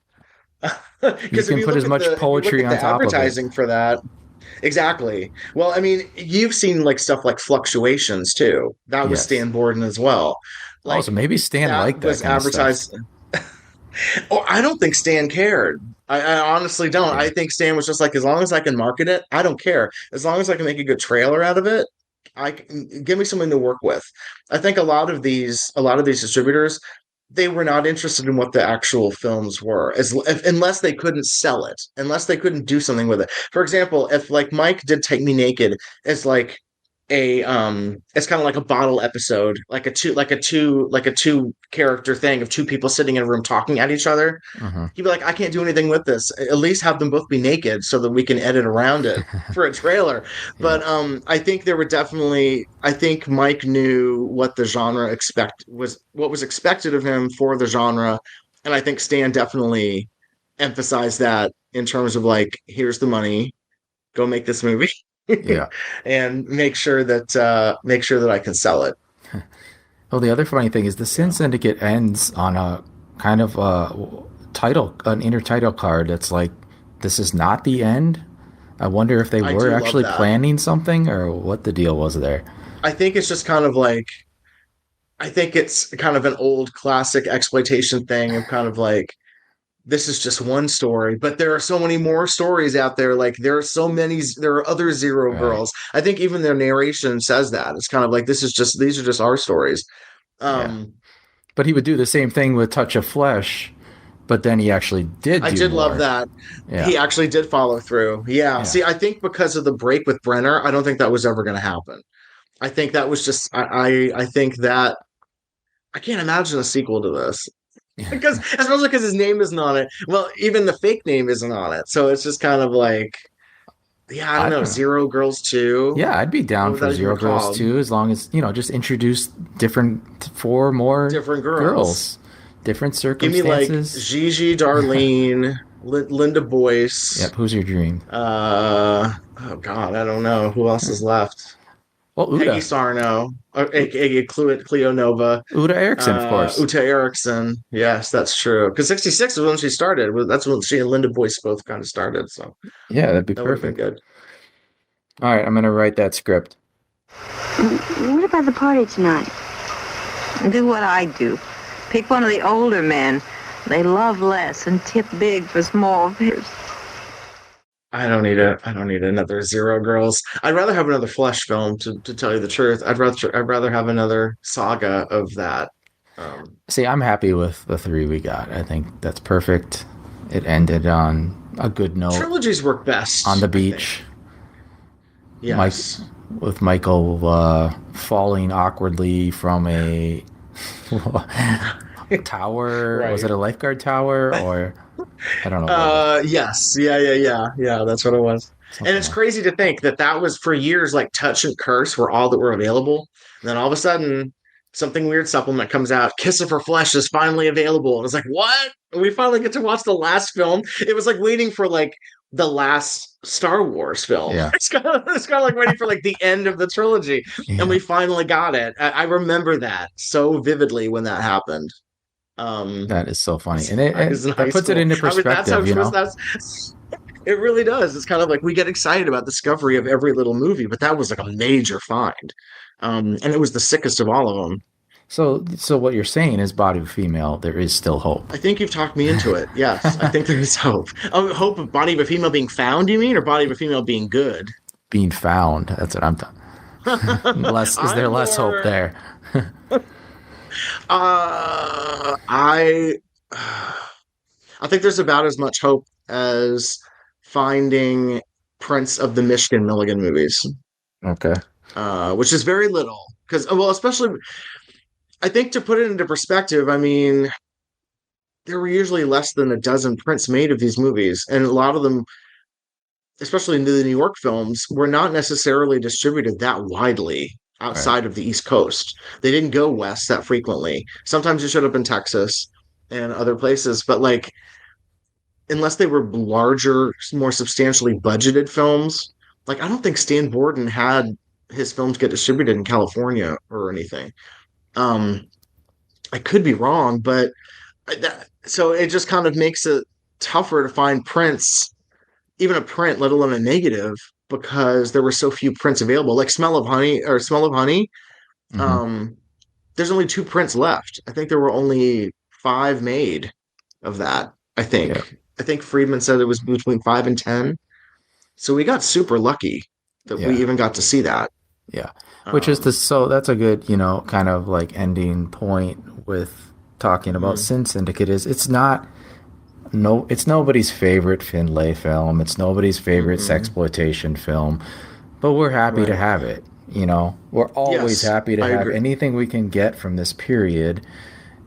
because you can put as much poetry on top of it. Advertising for that. Exactly. Well, you've seen like stuff like Fluctuations too. That was Stan Borden as well. So maybe Stan liked that was kind advertised. Of stuff. Or I don't think Stan cared. I honestly don't. Yeah. I think Stan was just like, as long as I can market it, I don't care. As long as I can make a good trailer out of it, give me something to work with. I think a lot of these distributors, they were not interested in what the actual films were, unless they couldn't sell it, unless they couldn't do something with it. For example, if like Mike did Take Me Naked as like it's kind of like a bottle episode, like a two character thing of two people sitting in a room talking at each other. Mm-hmm. He'd be like, I can't do anything with this. At least have them both be naked so that we can edit around it for a trailer. But I think I think Mike knew what the genre what was expected of him for the genre. And I think Stan definitely emphasized that in terms of like, here's the money, go make this movie. Yeah. And make sure that I can sell it. Well, the other funny thing is the Sin Syndicate ends on a kind of an inner title card that's like, this is not the end. I wonder if they were actually planning something or what the deal was there. I think it's just kind of like, I think it's kind of an old classic exploitation thing of kind of like, this is just one story, but there are so many more stories out there. Like there are other Zero Girls. I think even their narration says that. It's kind of like, these are just our stories. But he would do the same thing with Touch of Flesh, but then he actually did. I did love that. Yeah. He actually did follow through. Yeah. See, I think because of the break with Brenner, I don't think that was ever going to happen. I think that was just, I think that I can't imagine a sequel to this. Because especially because his name isn't on it. Well, even the fake name isn't on it. So it's just kind of like, I don't know. Zero Girls 2. Yeah, I'd be down for Zero Girls 2 as long as, just introduce four more different girls. Different circumstances. Give me like Gigi, Darlene, Linda Boyce. Yep, who's your dream? Oh God, I don't know. Who else is left? Well, Uta. Peggy Sarno, aka Cleo Nova. Uta Erickson, of course. Uta Erickson. Yes, that's true. Because 66 was when she started. That's when she and Linda Boyce both kind of started. So yeah, that'd be perfect. Good. All right, I'm going to write that script. What about the party tonight? Do what I do. Pick one of the older men. They love less and tip big for small affairs. I don't need another Zero Girls. I'd rather have another Flesh film, to tell you the truth. I'd rather have another saga of that. See, I'm happy with the 3 we got. I think that's perfect. It ended on a good note. Trilogies work best on the beach. Yes, with Michael falling awkwardly from a tower. Right. Was it a lifeguard tower or? I don't know. Yes. Yeah. That's what it was. And it's crazy to think that was for years like Touch and Curse were all that were available. And then all of a sudden, something weird supplement comes out. Kiss of Her Flesh is finally available. And it's like, what? And we finally get to watch the last film. It was like waiting for like the last Star Wars film. Yeah. It's kind of like waiting for like the end of the trilogy. Yeah. And we finally got it. I remember that so vividly when that happened. That is so funny, and it puts it into perspective. It really does. It's kind of like we get excited about discovery of every little movie, but that was like a major find, and it was the sickest of all of them. So what you're saying is, Body of a Female, there is still hope. I think you've talked me into it. Yes, I think there is hope. Oh, hope of Body of a Female being found, you mean, or Body of a Female being good? Being found. That's what I'm talking. Is there less hope there? I think there's about as much hope as finding Prince of the Michigan Milligan movies. Okay. Which is very little. Because, well, especially, I think to put it into perspective, I mean, there were usually less than a dozen prints made of these movies. And a lot of them, especially in the New York films, were not necessarily distributed that widely outside of the East Coast. They didn't go west that frequently. Sometimes it showed up in Texas and other places, but like, unless they were larger, more substantially budgeted films, like I don't think Stan Borden had his films get distributed in California or anything. I could be wrong, but so it just kind of makes it tougher to find prints, even a print, let alone a negative, because there were so few prints available. Like Smell of Honey. Mm-hmm. There's only 2 prints left. I think there were only 5 made. of that, I think. Yeah. I think Friedman said it was between 5 and 10. So we got super lucky that we Yeah. even got to see that. Yeah. Which is Um, so that's a good, kind of like ending point with talking about mhm. Sin Syndicate is it's nobody's favorite Findlay film. It's nobody's favorite Mm-mm. sexploitation film, but we're happy to Right. have it. We're always Yes, happy to I have agree. anything we can get from this period,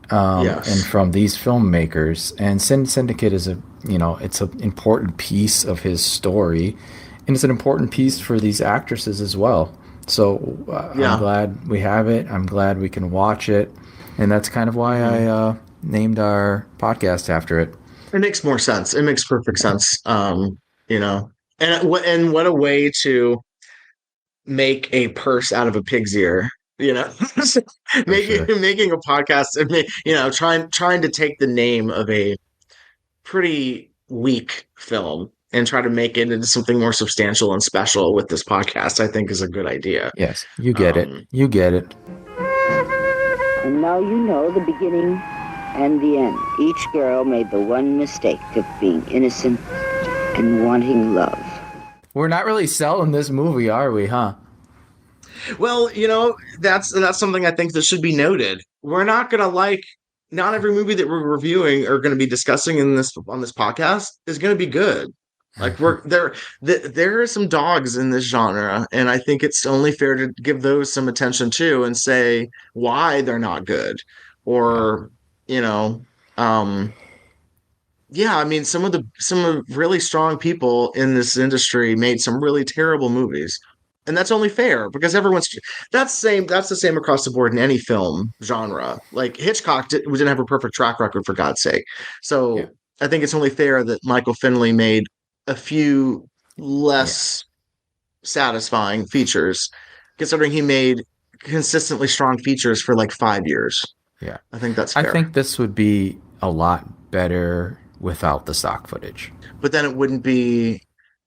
and Yes. from these filmmakers. And Sin Syndicate is it's an important piece of his story, and it's an important piece for these actresses as well. So I'm Yeah. glad we have it. I'm glad we can watch it, and that's kind of why Hmm. I named our podcast after it. It makes more sense. It makes perfect sense. You know, and what a way to make a purse out of a pig's ear. You know, For sure. making a podcast and trying to take the name of a pretty weak film and try to make it into something more substantial and special with this podcast, I think is a good idea. Yes, you get it. Um, You get it. And now you know the beginning and the end. Each girl made the one mistake of being innocent and wanting love. We're not really selling this movie, are we, huh? well, that's something I think that should be noted. We're not gonna like not every movie that we're reviewing or going to be discussing in this on this podcast is going to be good. Like we're there, there are some dogs in this genre, and I think it's only fair to give those some attention too, and say why they're not good, Yeah. or you know, um, yeah. I mean, some of really strong people in this industry made some really terrible movies, and that's only fair because that's the same across the board in any film genre. Like Hitchcock didn't have a perfect track record for God's sake, Yeah. so I think it's only fair that Michael Findlay made a few Yeah. less satisfying features, considering he made consistently strong features for like 5 years. Yeah. I think that's I fair. think this would be a lot better without the stock footage. But then it wouldn't be.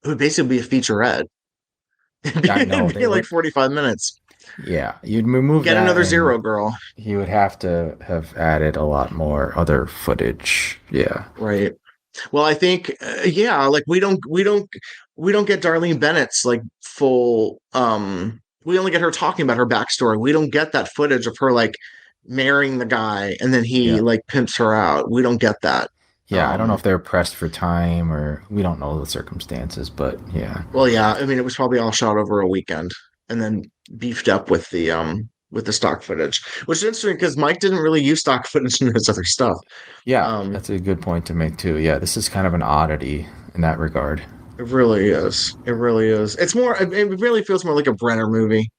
It would basically be a featurette. I know It'd they be like would. 45 minutes. Yeah, you'd remove Get that, another and Zero Girl. he would have to have added a lot more other footage. Yeah. Right. Well, I think yeah, like we don't get Darlene Bennett's like full we only get her talking about her backstory. We don't get that footage of her like marrying the guy and then he Yeah. like pimps her out. We don't get that. Yeah, I don't know if they're pressed for time, or we don't know the circumstances, but yeah. Well, yeah, I mean it was probably all shot over a weekend and then beefed up with the stock footage, which is interesting because Mike didn't really use stock footage in his other stuff. Yeah, Um, that's a good point to make too. Yeah, this is kind of an oddity in that regard. It really is. It really is. It's more. It really feels more like a Brenner movie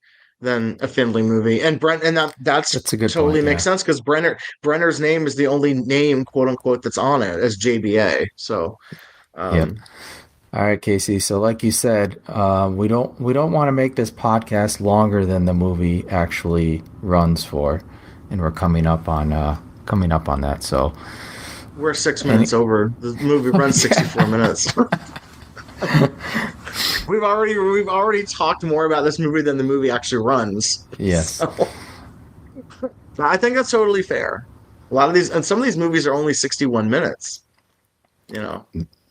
than a Findlay movie. And that's That's a good totally point, makes yeah. sense because Brenner's name is the only name, quote unquote, that's on it as JBA. So, Yep. um, All right, Casey. So, like you said, we don't want to make this podcast longer than the movie actually runs for, and we're coming up on that. So, we're 6 minutes any, over. The movie runs 64 minutes. We've already talked more about this movie than the movie actually runs. yes, So, I think that's totally fair. A lot of these and some of these movies are only 61 minutes. You know.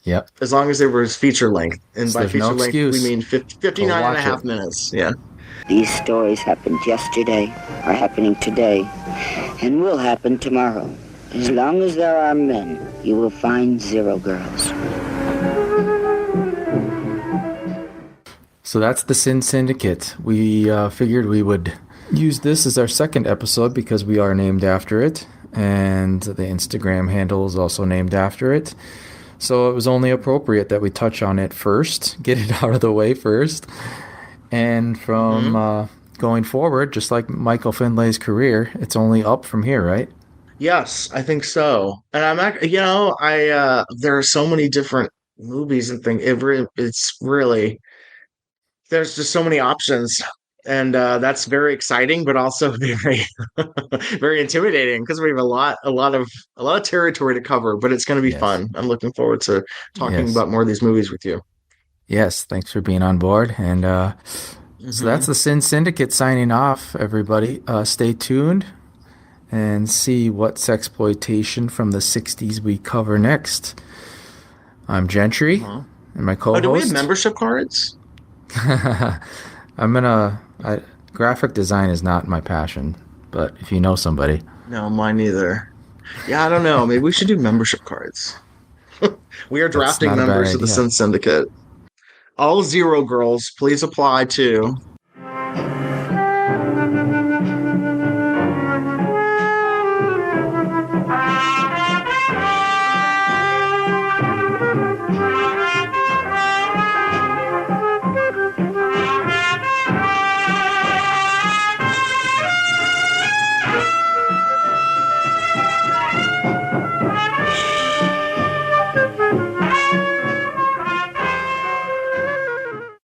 yep. As long as they were feature length. And So by there's no feature length, we excuse. mean Go 59 and a watch half it. minutes. Yeah. These stories happened yesterday, are happening today, and will happen tomorrow. As long as there are men, you will find Zero Girls. So that's the Sin Syndicate. We figured we would use this as our second episode because we are named after it, and the Instagram handle is also named after it. So it was only appropriate that we touch on it first, get it out of the way first, and from going forward, just like Michael Findlay's career, it's only up from here, right? Yes, I think so. And there are so many different movies and things. It's really there's just so many options. And that's very exciting, but also very, very intimidating because we have a lot of territory to cover. But it's going to be Yes. fun. I'm looking forward to talking Yes. about more of these movies with you. Yes, thanks for being on board. And so that's the Sin Syndicate signing off, everybody. Stay tuned. and see what sexploitation from the 60s we cover next. I'm Gentry, and my co-host... Oh, do we have membership cards? Graphic design is not my passion, but if you know somebody... No, mine neither. Yeah, I don't know. Maybe we should do membership cards. We are drafting members of the Sin Syndicate. All 0 girls, please apply to...